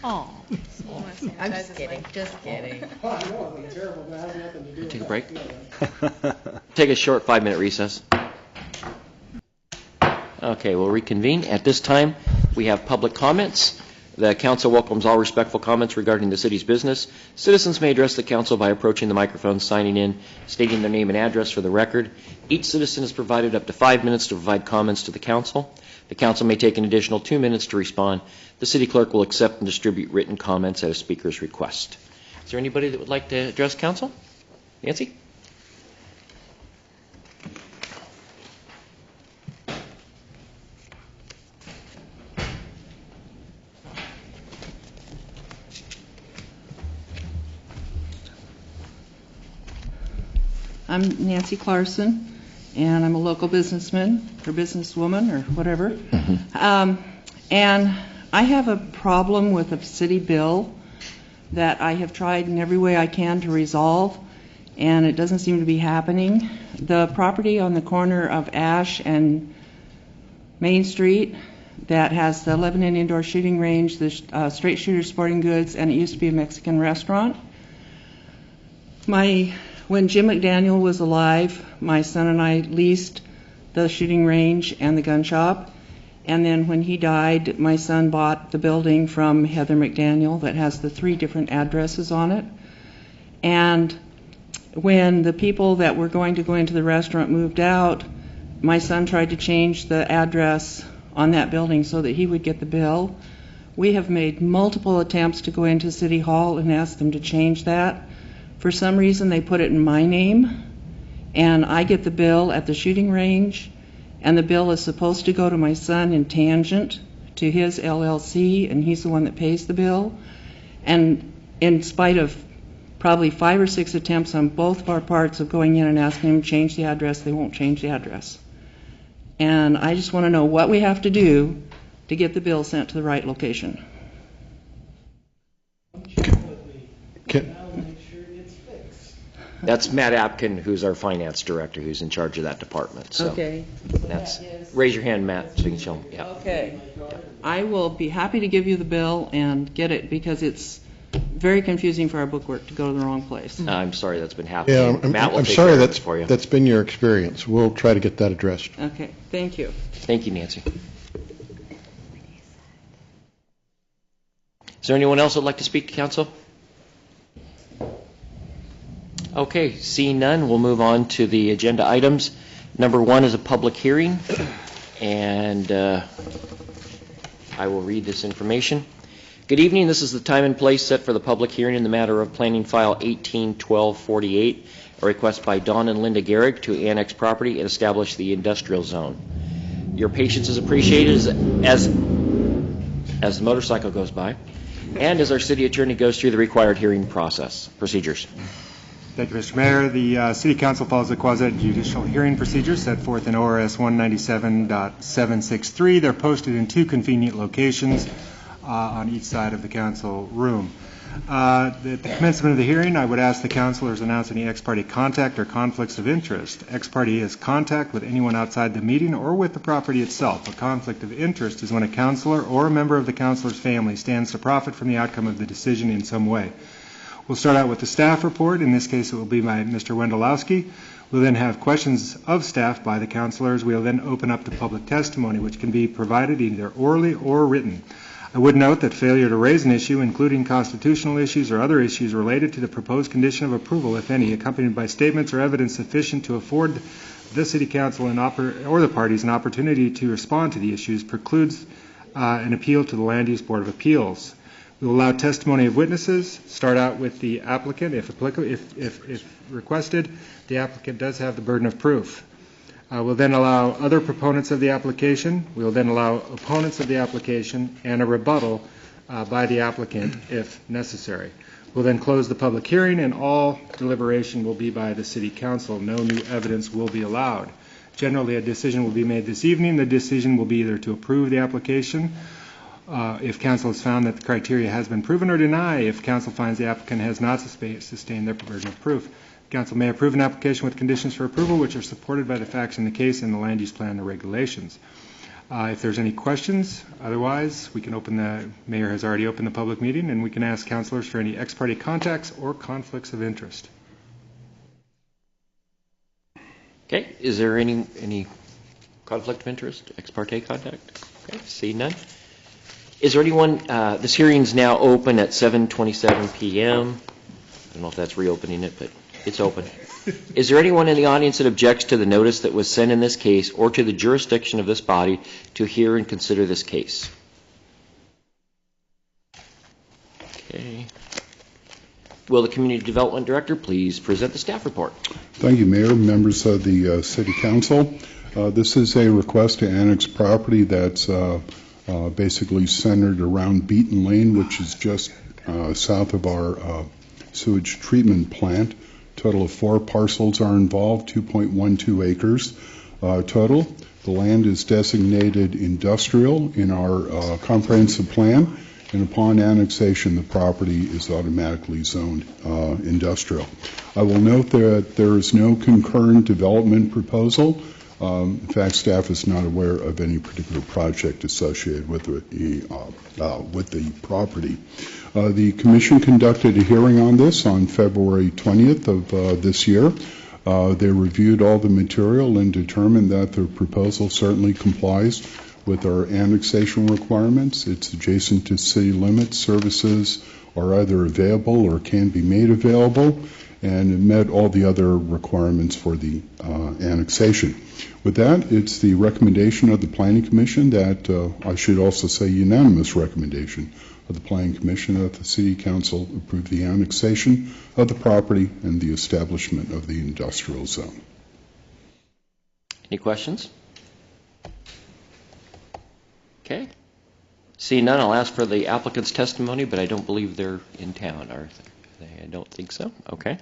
Oh. I'm just kidding, just kidding. Take a break. Take a short 5-minute recess. Okay, we'll reconvene. At this time, we have public comments. The council welcomes all respectful comments regarding the city's business. Citizens may address the council by approaching the microphone, signing in, stating their name and address for the record. Each citizen is provided up to 5 minutes to provide comments to the council. The council may take an additional 2 minutes to respond. The city clerk will accept and distribute written comments at a speaker's request. Is there anybody that would like to address council? Nancy? I'm Nancy Clarkson, and I'm a local businessman or businesswoman or whatever. And I have a problem with a city bill that I have tried in every way I can to resolve, and it doesn't seem to be happening. The property on the corner of Ash and Main Street that has the Lebanon indoor shooting range, the Straight Shooter Sporting Goods, and it used to be a Mexican restaurant. When Jim McDaniel was alive, my son and I leased the shooting range and the gun shop. And then when he died, my son bought the building from Heather McDaniel that has the 3 different addresses on it. And when the people that were going to go into the restaurant moved out, my son tried to change the address on that building so that he would get the bill. We have made multiple attempts to go into City Hall and ask them to change that. For some reason, they put it in my name, and I get the bill at the shooting range, and the bill is supposed to go to my son in tangent to his LLC, and he's the one that pays the bill. And in spite of probably 5 or 6 attempts on both of our parts of going in and asking him to change the address, they won't change the address. And I just want to know what we have to do to get the bill sent to the right location. That's Matt Apkin, who's our finance director, who's in charge of that department. So Okay. raise your hand, Matt, so you can show them. Yeah. Okay. I will be happy to give you the bill and get it because it's very confusing for our bookwork to go to the wrong place. I'm sorry that's been happening. Yeah, Matt will I'm take sorry care of it for you. that's been your experience. We'll try to get that addressed. Okay, thank you. Thank you, Nancy. Is there anyone else that would like to speak to council? Okay, seeing none, we'll move on to the agenda items. Number 1 is a public hearing, and I will read this information. Good evening. This is the time and place set for the public hearing in the matter of planning file 181248, a request by Don and Linda Garrick to annex property and establish the industrial zone. Your patience is appreciated as the motorcycle goes by, and as our city attorney goes through the required hearing procedures. Thank you, Mr. Mayor. The City Council follows the quasi-judicial hearing procedures set forth in ORS 197.763. They're posted in 2 convenient locations on each side of the council room. At the commencement of the hearing, I would ask the councilors announce any ex parte contact or conflicts of interest. Ex parte is contact with anyone outside the meeting or with the property itself. A conflict of interest is when a councilor or a member of the councilor's family stands to profit from the outcome of the decision in some way. We'll start out with the staff report. In this case, it will be by Mr. Wendelowski. We'll then have questions of staff by the councilors. We'll then open up to public testimony, which can be provided either orally or written. I would note that failure to raise an issue, including constitutional issues or other issues related to the proposed condition of approval, if any, accompanied by statements or evidence sufficient to afford the City Council or the parties an opportunity to respond to the issues, precludes an appeal to the Land Use Board of Appeals. We will allow testimony of witnesses. Start out with the applicant. If applicable, if requested, the applicant does have the burden of proof. We'll then allow other proponents of the application. We will then allow opponents of the application and a rebuttal by the applicant if necessary. We'll then close the public hearing, and all deliberation will be by the City Council. No new evidence will be allowed. Generally, a decision will be made this evening. The decision will be either to approve the application if council has found that the criteria has been proven, or deny if council finds the applicant has not sustained their burden of proof. Council may approve an application with conditions for approval which are supported by the facts in the case and the land use plan and regulations. If there's any questions, otherwise, we can open the mayor has already opened the public meeting, and we can ask councilors for any ex parte contacts or conflicts of interest. Okay, is there any conflict of interest, ex parte contact? Okay, see none. Is there anyone, this hearing's now open at 7:27 p.m. I don't know if that's reopening it, but it's open. Is there anyone in the audience that objects to the notice that was sent in this case or to the jurisdiction of this body to hear and consider this case? Okay. Will the Community Development Director please present the staff report? Thank you, Mayor, members of the City Council. This is a request to annex property that's basically centered around Beaton Lane, which is just south of our sewage treatment plant. Total of 4 parcels are involved, 2.12 acres total. The land is designated industrial in our comprehensive plan, and upon annexation, the property is automatically zoned industrial. I will note that there is no concurrent development proposal. In fact, staff is not aware of any particular project associated with the property. The Commission conducted a hearing on this on February 20th of this year. They reviewed all the material and determined that the proposal certainly complies with our annexation requirements. It's adjacent to city limits. Services are either available or can be made available, and it met all the other requirements for the annexation. With that, it's the recommendation of the Planning Commission that, I should also say unanimous recommendation of the Planning Commission that the City Council approve the annexation of the property and the establishment of the industrial zone. Any questions? Okay. Seeing none, I'll ask for the applicant's testimony, but I don't believe they're in town, are they? I don't think so. Okay.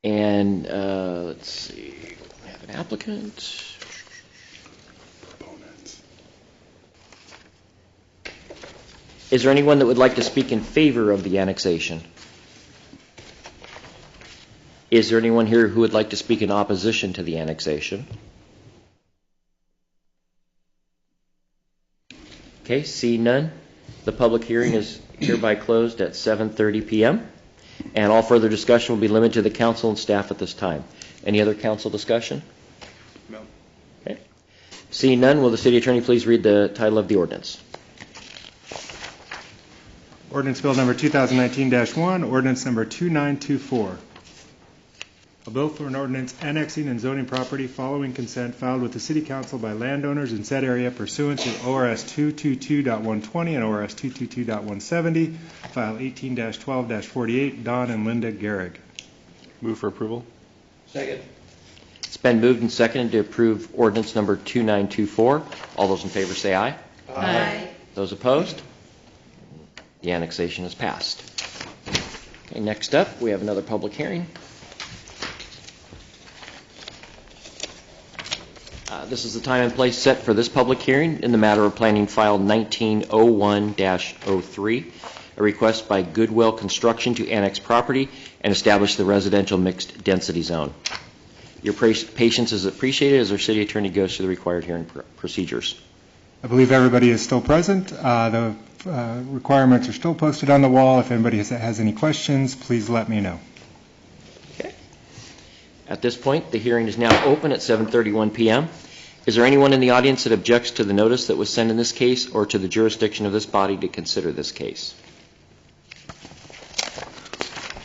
And let's see, we have an applicant. Proponents. Is there anyone that would like to speak in favor of the annexation? Is there anyone here who would like to speak in opposition to the annexation? Okay, see none. The public hearing is hereby closed at 7:30 p.m. and all further discussion will be limited to the council and staff at this time. Any other council discussion? No. Okay. Seeing none, will the city attorney please read the title of the ordinance? Ordinance Bill number 2019-1, ordinance number 2924. A bill for an ordinance annexing and zoning property following consent filed with the City Council by landowners in said area pursuant to ORS 222.120 and ORS 222.170, file 18-12-48, Don and Linda Gehrig. Move for approval? Second. It's been moved and seconded to approve ordinance number 2924. All those in favor say aye. Aye. Those opposed? The annexation is passed. Okay, next up, we have another public hearing. This is the time and place set for this public hearing in the matter of planning file 1901-03, a request by Goodwill Construction to annex property and establish the residential mixed density zone. Your patience is appreciated as our city attorney goes through the required hearing procedures. I believe everybody is still present. The requirements are still posted on the wall. If anybody has any questions, please let me know. Okay. At this point, the hearing is now open at 7:31 p.m. Is there anyone in the audience that objects to the notice that was sent in this case or to the jurisdiction of this body to consider this case?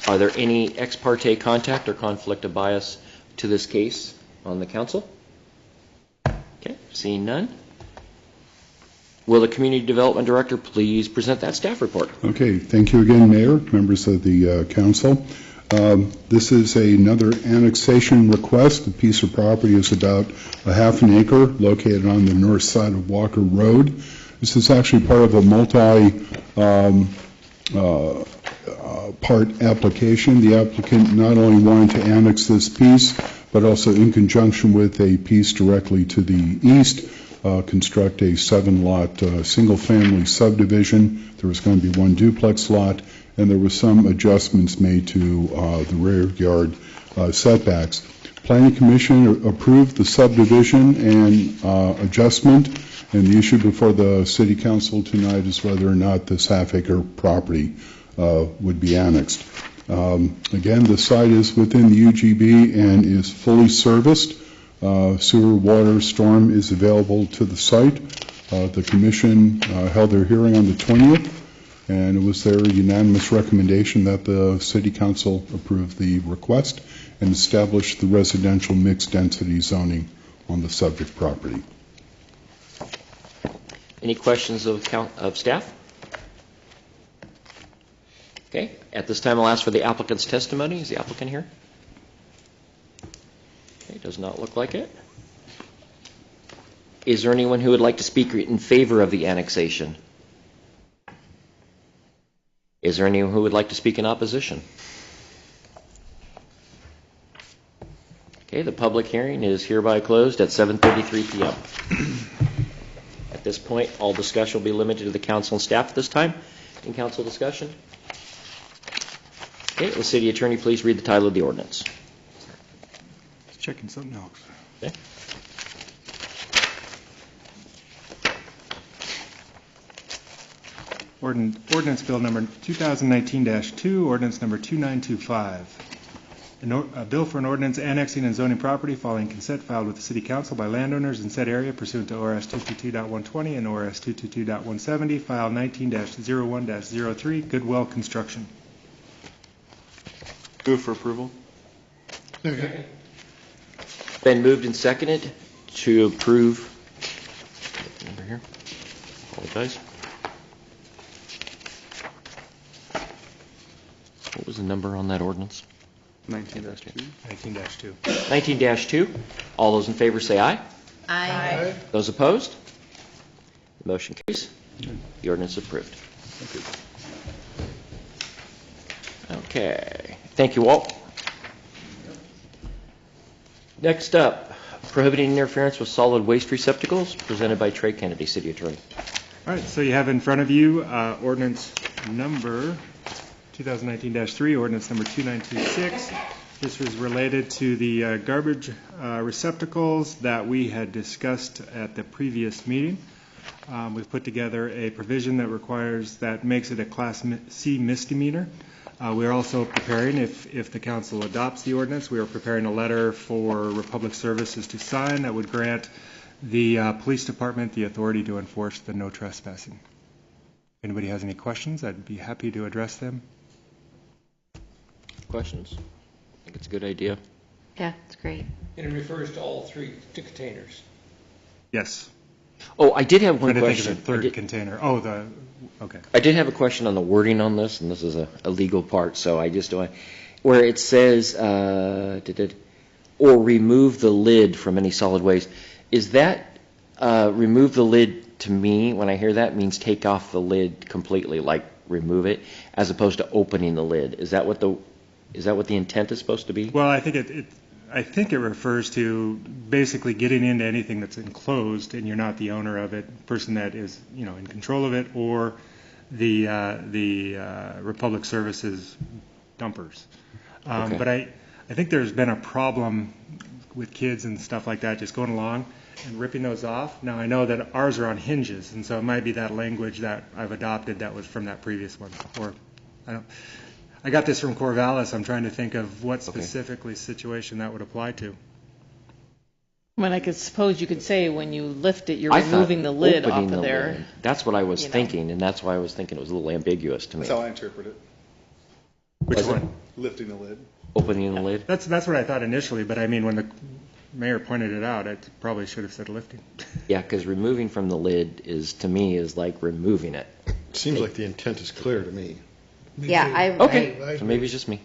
Are there any ex parte contact or conflict of bias to this case on the council? Okay, seeing none. Will the Community Development Director please present that staff report? Okay, thank you again, Mayor, members of the council. This is another annexation request. The piece of property is about a half an acre located on the north side of Walker Road. This is actually part of a multi-part application. The applicant not only wanted to annex this piece, but also in conjunction with a piece directly to the east, construct a 7-lot single-family subdivision. There was going to be one duplex lot, and there were some adjustments made to the rear yard setbacks. Planning Commission approved the subdivision and adjustment, and the issue before the City Council tonight is whether or not this half-acre property would be annexed. Again, the site is within the UGB and is fully serviced. Sewer, water, storm is available to the site. The Commission held their hearing on the 20th, and it was their unanimous recommendation that the City Council approve the request and establish the residential mixed density zoning on the subject property. Any questions of staff? Okay, at this time I'll ask for the applicant's testimony. Is the applicant here? Okay, does not look like it. Is there anyone who would like to speak in favor of the annexation? Is there anyone who would like to speak in opposition? Okay, the public hearing is hereby closed at 7:33 p.m. At this point, all discussion will be limited to the council and staff at this time. In council discussion? Okay, will the city attorney please read the title of the ordinance? Checking something else. Okay. Ordinance Bill number 2019-2, ordinance number 2925. A bill for an ordinance annexing and zoning property following consent filed with the City Council by landowners in said area pursuant to ORS 222.120 and ORS 222.170, file 19-01-03, Goodwill Construction. Move for approval? Second. Been moved and seconded to approve. Number here. Apologize. What was the number on that ordinance? 19-2. 19-2. 19-2. All those in favor say aye. Aye. Those opposed? The motion carries. The ordinance is approved. Okay. Thank you, Walt. Next up, prohibiting interference with solid waste receptacles, presented by Trey Kennedy, City Attorney. All right, so you have in front of you ordinance number 2019-3, ordinance number 2926. This was related to the garbage receptacles that we had discussed at the previous meeting. We've put together a provision that makes it a Class C misdemeanor. We're also preparing, if the council adopts the ordinance, we are preparing a letter for Republic Services to sign that would grant the police department the authority to enforce the no trespassing. If anybody has any questions, I'd be happy to address them. Questions? I think it's a good idea. Yeah, it's great. And it refers to all three containers. Yes. Oh, I did have one Trying to think of question. the third container. Oh, okay. I did have a question on the wording on this, and this is a legal part, so I just don't, where it says, or remove the lid from any solid waste. Is that, remove the lid, to me, when I hear that, means take off the lid completely, like remove it, as opposed to opening the lid? Is that what the intent is supposed to be? Well, I think it refers to basically getting into anything that's enclosed and you're not the owner of it, person that is, in control of it, or the Republic Services dumpers. Okay. But I think there's been a problem with kids and stuff like that just going along and ripping those off. Now, I know that ours are on hinges, and so it might be that language that I've adopted that was from that previous one. Or I got this from Corvallis. I'm trying to think of what specifically situation that would apply to. I mean, I could suppose you could say when you lift it, you're I thought removing the lid opening off the of there. lid. That's what I was thinking, and that's why I was thinking it was a little ambiguous to me. That's how I interpret it. Which one? Lifting the lid. Opening the lid? That's what I thought initially, but I mean, when the mayor pointed it out, I probably should have said lifting. Yeah, because removing from the lid to me, is like removing it. Seems like the intent is clear to me. Yeah, Okay, so maybe it's just me.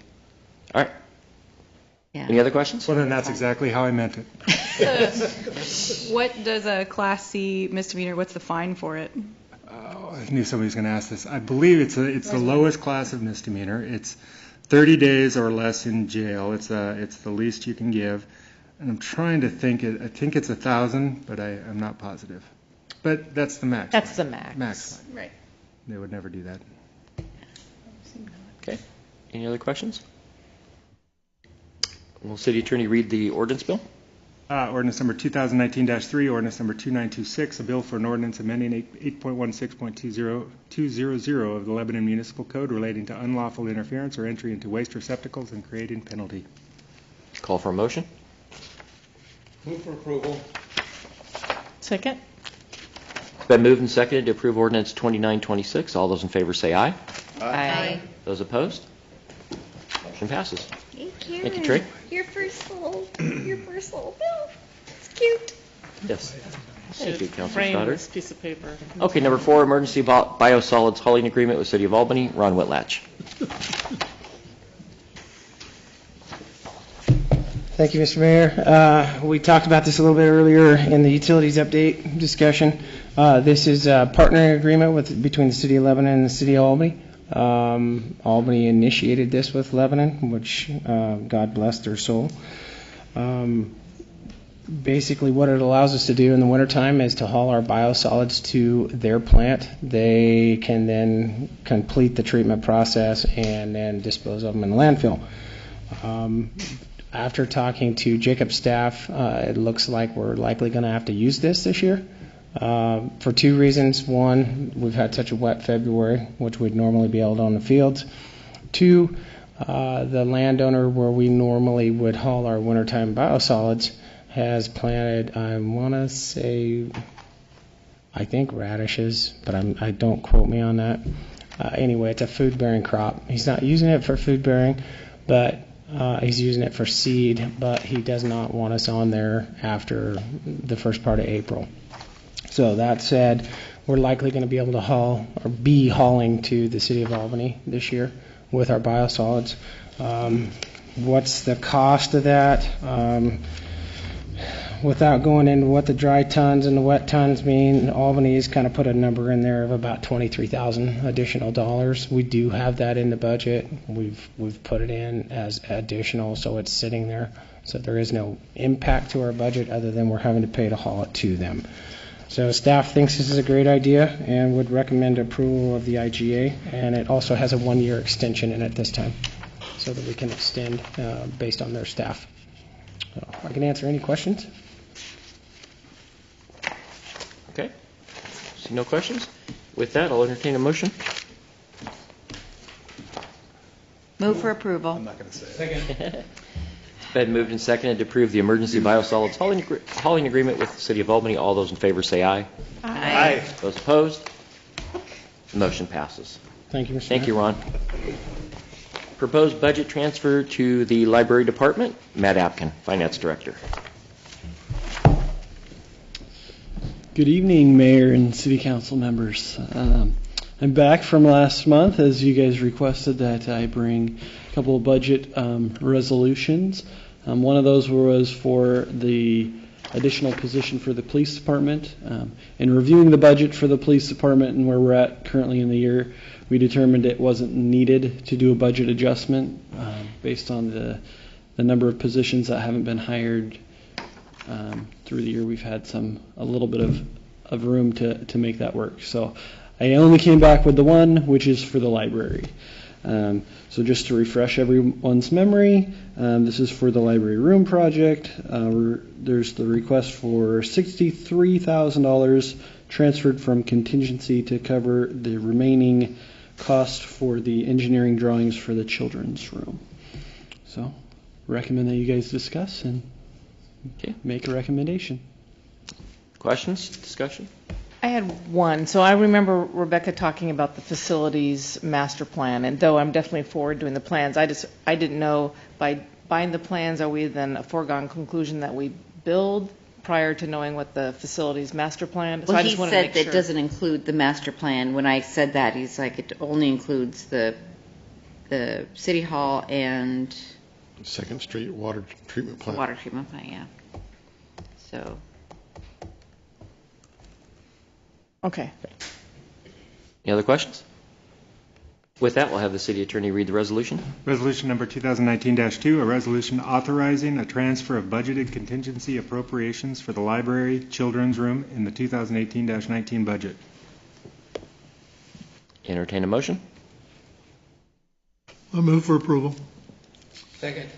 All right. Yeah. Any other questions? Well, then that's exactly how I meant it. What does a Class C misdemeanor, what's the fine for it? Oh, I knew somebody was going to ask this. I believe it's the lowest class of misdemeanor. It's 30 days or less in jail. It's the least you can give. And I'm trying to think. I think it's 1,000, but I'm not positive. But that's the max. That's the max. Max fine. Right. They would never do that. Okay. Any other questions? Will City Attorney read the ordinance bill? Ordinance number 2019-3, ordinance number 2926, a bill for an ordinance amending 8.16.200 of the Lebanon Municipal Code relating to unlawful interference or entry into waste receptacles and creating penalty. Call for a motion. Move for approval. Second? It's been moved and seconded to approve ordinance 2926. All those in favor say aye. Aye. Those opposed? Motion passes. Thank you. Thank you, Trey. Your first little bill. It's cute. Yes. Thank you, Councilor Frame Stoddard. this piece of paper. Okay, number 4, emergency biosolids hauling agreement with City of Albany. Ron Whitlatch. Thank you, Mr. Mayor. We talked about this a little bit earlier in the utilities update discussion. This is a partnering agreement between the City of Lebanon and the City of Albany. Albany initiated this with Lebanon, which God bless their soul. Basically, what it allows us to do in the wintertime is to haul our biosolids to their plant. They can then complete the treatment process and then dispose of them in the landfill. After talking to Jacob's staff, it looks like we're likely going to have to use this year. For 2 reasons. 1, we've had such a wet February, which we'd normally be able to on the fields. 2, the landowner where we normally would haul our wintertime biosolids has planted, I think radishes, but I don't quote me on that. Anyway, it's a food-bearing crop. He's not using it for food-bearing, but he's using it for seed, but he does not want us on there after the first part of April. So that said, we're likely going to be able to haul or be hauling to the City of Albany this year with our biosolids. What's the cost of that? Without going into what the dry tons and the wet tons mean, Albany's kind of put a number in there of about $23,000 additional dollars. We do have that in the budget. We've put it in as additional, so it's sitting there. So there is no impact to our budget other than we're having to pay to haul it to them. So staff thinks this is a great idea and would recommend approval of the IGA, and it also has a 1-year extension in it this time so that we can extend based on their staff. So I can answer any questions. Okay. See no questions? With that, I'll entertain a motion. Move for approval. I'm not going to say it. Second. Been moved and seconded to approve the emergency biosolids hauling agreement with the City of Albany. All those in favor say aye. Aye. Those opposed? The motion passes. Thank you, Mr. Thank you, Mayor. Ron. proposed budget transfer to the library department. Matt Apkin, Finance Director. Good evening, Mayor and City Council members. I'm back from last month, as you guys requested that I bring a couple of budget resolutions. One of those was for the additional position for the police department. In reviewing the budget for the police department and where we're at currently in the year, we determined it wasn't needed to do a budget adjustment based on the number of positions that haven't been hired through the year. We've had a little bit of room to make that work. So I only came back with the one, which is for the library. So just to refresh everyone's memory, this is for the library room project. There's the request for $63,000 transferred from contingency to cover the remaining cost for the engineering drawings for the children's room. So recommend that you guys discuss and make a recommendation. Questions, discussion? I had one. So I remember Rebecca talking about the facilities master plan, and though I'm definitely for doing the plans, I didn't know, by buying the plans, are we then a foregone conclusion that we build prior to knowing what the facilities master plan? So Well, I he just wanted to said make that sure. it doesn't include the master plan. When I said that, he's like, it only includes the city hall and Second Street water treatment the plant. water treatment plant, yeah. So, Okay. Any other questions? With that, we'll have the city attorney read the resolution. Resolution number 2019-2, a resolution authorizing a transfer of budgeted contingency appropriations for the library children's room in the 2018-19 budget. Entertain a motion. I'll move for approval. Second.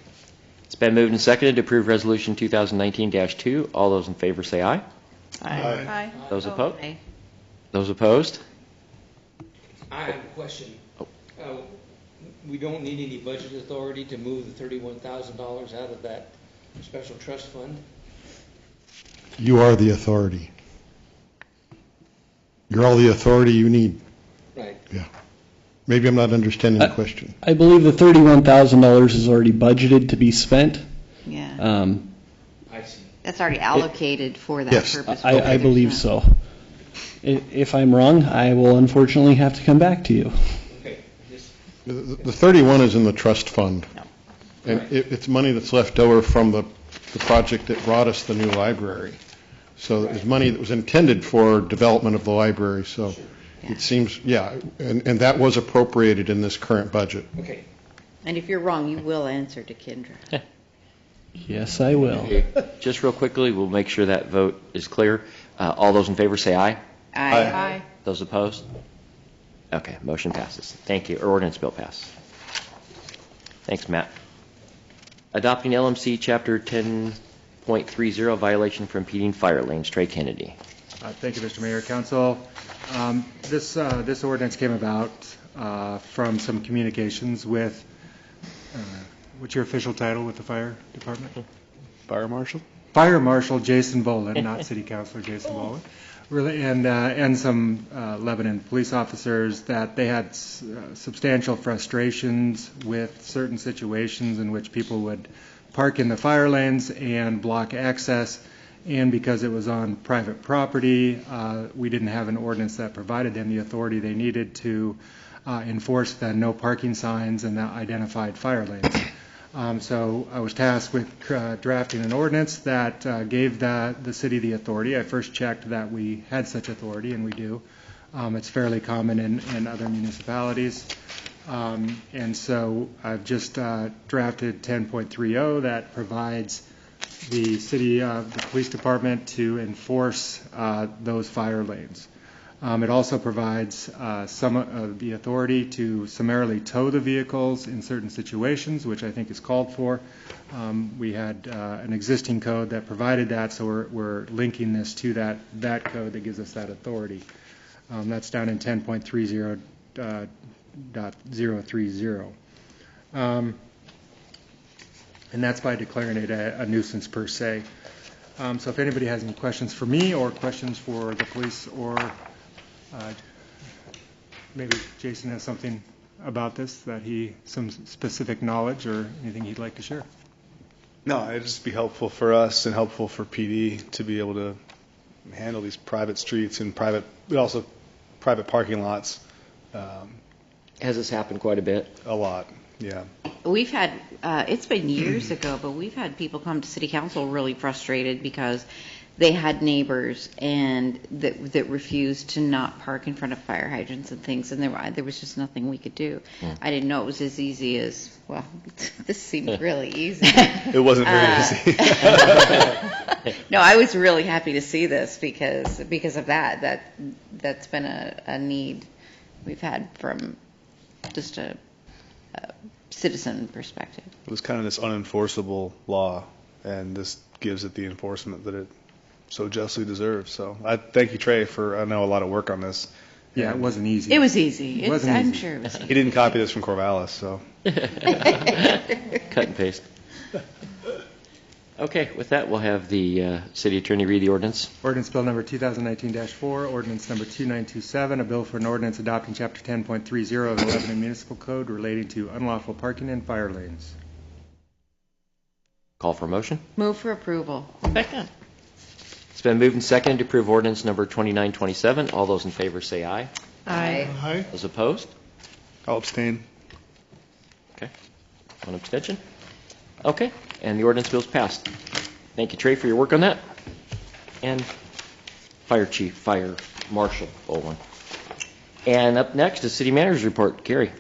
It's been moved and seconded to approve resolution 2019-2. All those in favor say aye. Aye. Those opposed? aye. Those opposed? I have a question. We don't need any budget authority to move the $31,000 out of that special trust fund? You are the authority. You're all the authority you need. Right. Yeah. Maybe I'm not understanding the question. I believe the $31,000 is already budgeted to be spent. Yeah. I see. That's already allocated for that Yes, purpose. I believe so. If I'm wrong, I will unfortunately have to come back to you. Okay. The 31 is in the trust fund. And it's money that's left over from the project that brought us the new library. So it was money that was intended for development of the library. So it seems, and that was appropriated in this current budget. Okay. And if you're wrong, you will answer to Kendra. Yes, I will. Okay. Just real quickly, we'll make sure that vote is clear. All those in favor say aye. Aye. Those opposed? Okay, motion passes. Thank you. Or ordinance bill passes. Thanks, Matt. Adopting LMC Chapter 10.30, violation for impeding fire lanes. Trey Kennedy. Thank you, Mr. Mayor, Council. This ordinance came about from some communications with, what's your official title with the fire department? Fire marshal? Fire Marshal Jason Bolin, not City Councilor Jason Bolin. Really, and some Lebanon police officers, that they had substantial frustrations with certain situations in which people would park in the fire lanes and block access. And because it was on private property, we didn't have an ordinance that provided them the authority they needed to enforce the no parking signs and the identified fire lanes. So I was tasked with drafting an ordinance that gave the city the authority. I first checked that we had such authority, and we do. It's fairly common in other municipalities. And so I've just drafted 10.30 that provides the city, the police department to enforce those fire lanes. It also provides some of the authority to summarily tow the vehicles in certain situations, which I think is called for. We had an existing code that provided that, so we're linking this to that code that gives us that authority. That's down in 10.30.030. And that's by declaring it a nuisance per se. So if anybody has any questions for me or questions for the police, or maybe Jason has something about this, that some specific knowledge or anything he'd like to share? No, it'd just be helpful for us and helpful for PD to be able to handle these private streets and but also private parking lots. Has this happened quite a bit? A lot, yeah. We've had, it's been years ago, but we've had people come to city council really frustrated because they had neighbors and that refused to not park in front of fire hydrants and things, and there was just nothing we could do. I didn't know it was as easy as, well, this seemed really easy. It wasn't very easy. No, I was really happy to see this because of that's been a need we've had from just a citizen perspective. It was kind of this unenforceable law, and this gives it the enforcement that it so justly deserves. So I thank you, Trey, I know a lot of work on this. Yeah, it wasn't easy. It was easy. I'm easy. sure it was easy. He didn't copy this from Corvallis, so. Cut and paste. Okay, with that, we'll have the city attorney read the ordinance. Ordinance Bill Number 2019-4, Ordinance Number 2927, a bill for an ordinance adopting Chapter 10.30 of the Lebanon Municipal Code relating to unlawful parking in fire lanes. Call for a motion. Move for approval. Second. It's been moved and seconded to approve ordinance number 2927. All those in favor say aye. Aye. Aye. Those opposed? I'll abstain. Okay. One abstention. Okay, and the ordinance bill's passed. Thank you, Trey, for your work on that. And Fire Chief, Fire Marshal Bowman. And up next is City Manager's Report. Gary.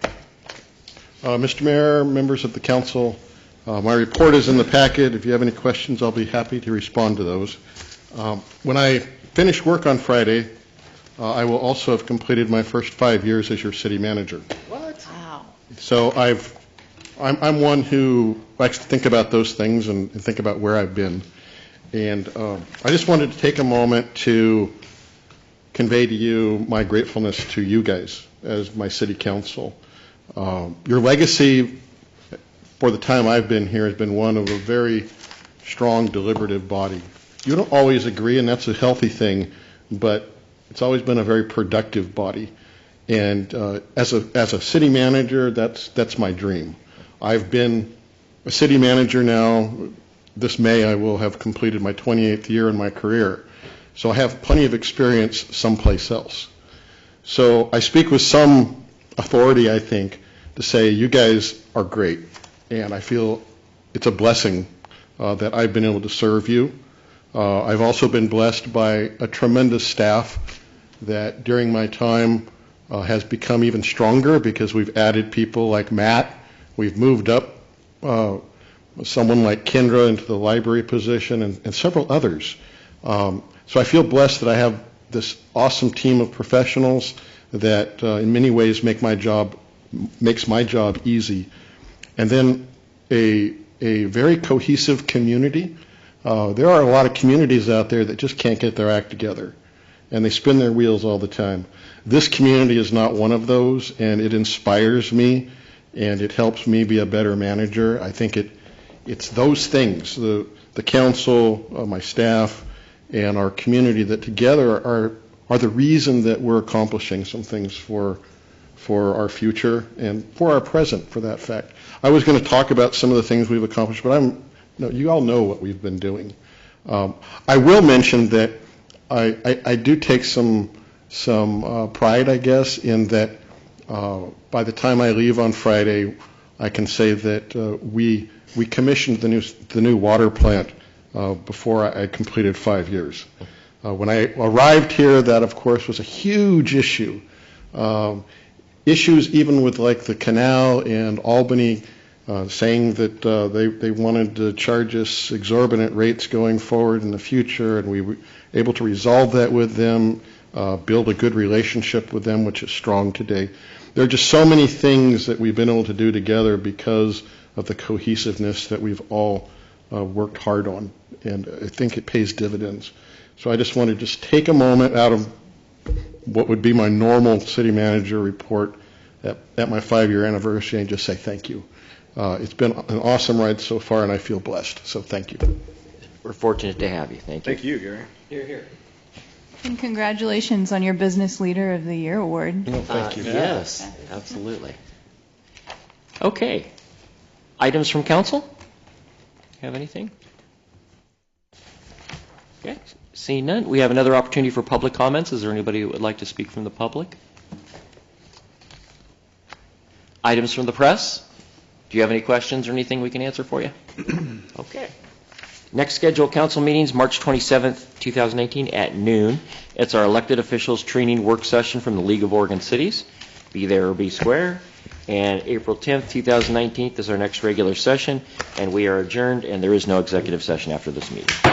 Mr. Mayor, members of the council, my report is in the packet. If you have any questions, I'll be happy to respond to those. When I finish work on Friday, I will also have completed my first 5 years as your city manager. What? Wow. So I'm one who likes to think about those things and think about where I've been. And I just wanted to take a moment to convey to you my gratefulness to you guys as my city council. Your legacy for the time I've been here has been one of a very strong, deliberative body. You don't always agree, and that's a healthy thing, but it's always been a very productive body. And as a city manager, that's my dream. I've been a city manager now. This May, I will have completed my 28th year in my career. So I have plenty of experience someplace else. So I speak with some authority, I think, to say you guys are great. And I feel it's a blessing that I've been able to serve you. I've also been blessed by a tremendous staff that during my time has become even stronger because we've added people like Matt. We've moved up someone like Kendra into the library position and several others. So I feel blessed that I have this awesome team of professionals that in many ways makes my job easy. And then a very cohesive community. There are a lot of communities out there that just can't get their act together, and they spin their wheels all the time. This community is not one of those, and it inspires me, and it helps me be a better manager. I think it's those things, the council, my staff, and our community that together are the reason that we're accomplishing some things for our future and for our present, for that fact. I was going to talk about some of the things we've accomplished, but you all know what we've been doing. I will mention that I do take some pride, I guess, in that by the time I leave on Friday, I can say that we commissioned the new water plant before I completed 5 years. When I arrived here, that of course was a huge issue. Issues even with like the canal and Albany saying that they wanted to charge us exorbitant rates going forward in the future, and we were able to resolve that with them, build a good relationship with them, which is strong today. There are just so many things that we've been able to do together because of the cohesiveness that we've all worked hard on, and I think it pays dividends. So I just want to just take a moment out of what would be my normal city manager report at my 5-year anniversary and just say thank you. It's been an awesome ride so far, and I feel blessed, so thank you. We're fortunate to have you. Thank you. Thank you, Gary. Here, here. And congratulations on your Business Leader of the Year award. Thank you. Yes, absolutely. Okay. Items from council? Have anything? Okay. Seeing none, we have another opportunity for public comments. Is there anybody who would like to speak from the public? Items from the press? Do you have any questions or anything we can answer for you? Okay. Next scheduled council meeting is March 27th, 2018 at noon. It's our elected officials training work session from the League of Oregon Cities. Be there or be square. And April 10th, 2019 is our next regular session, and we are adjourned, and there is no executive session after this meeting.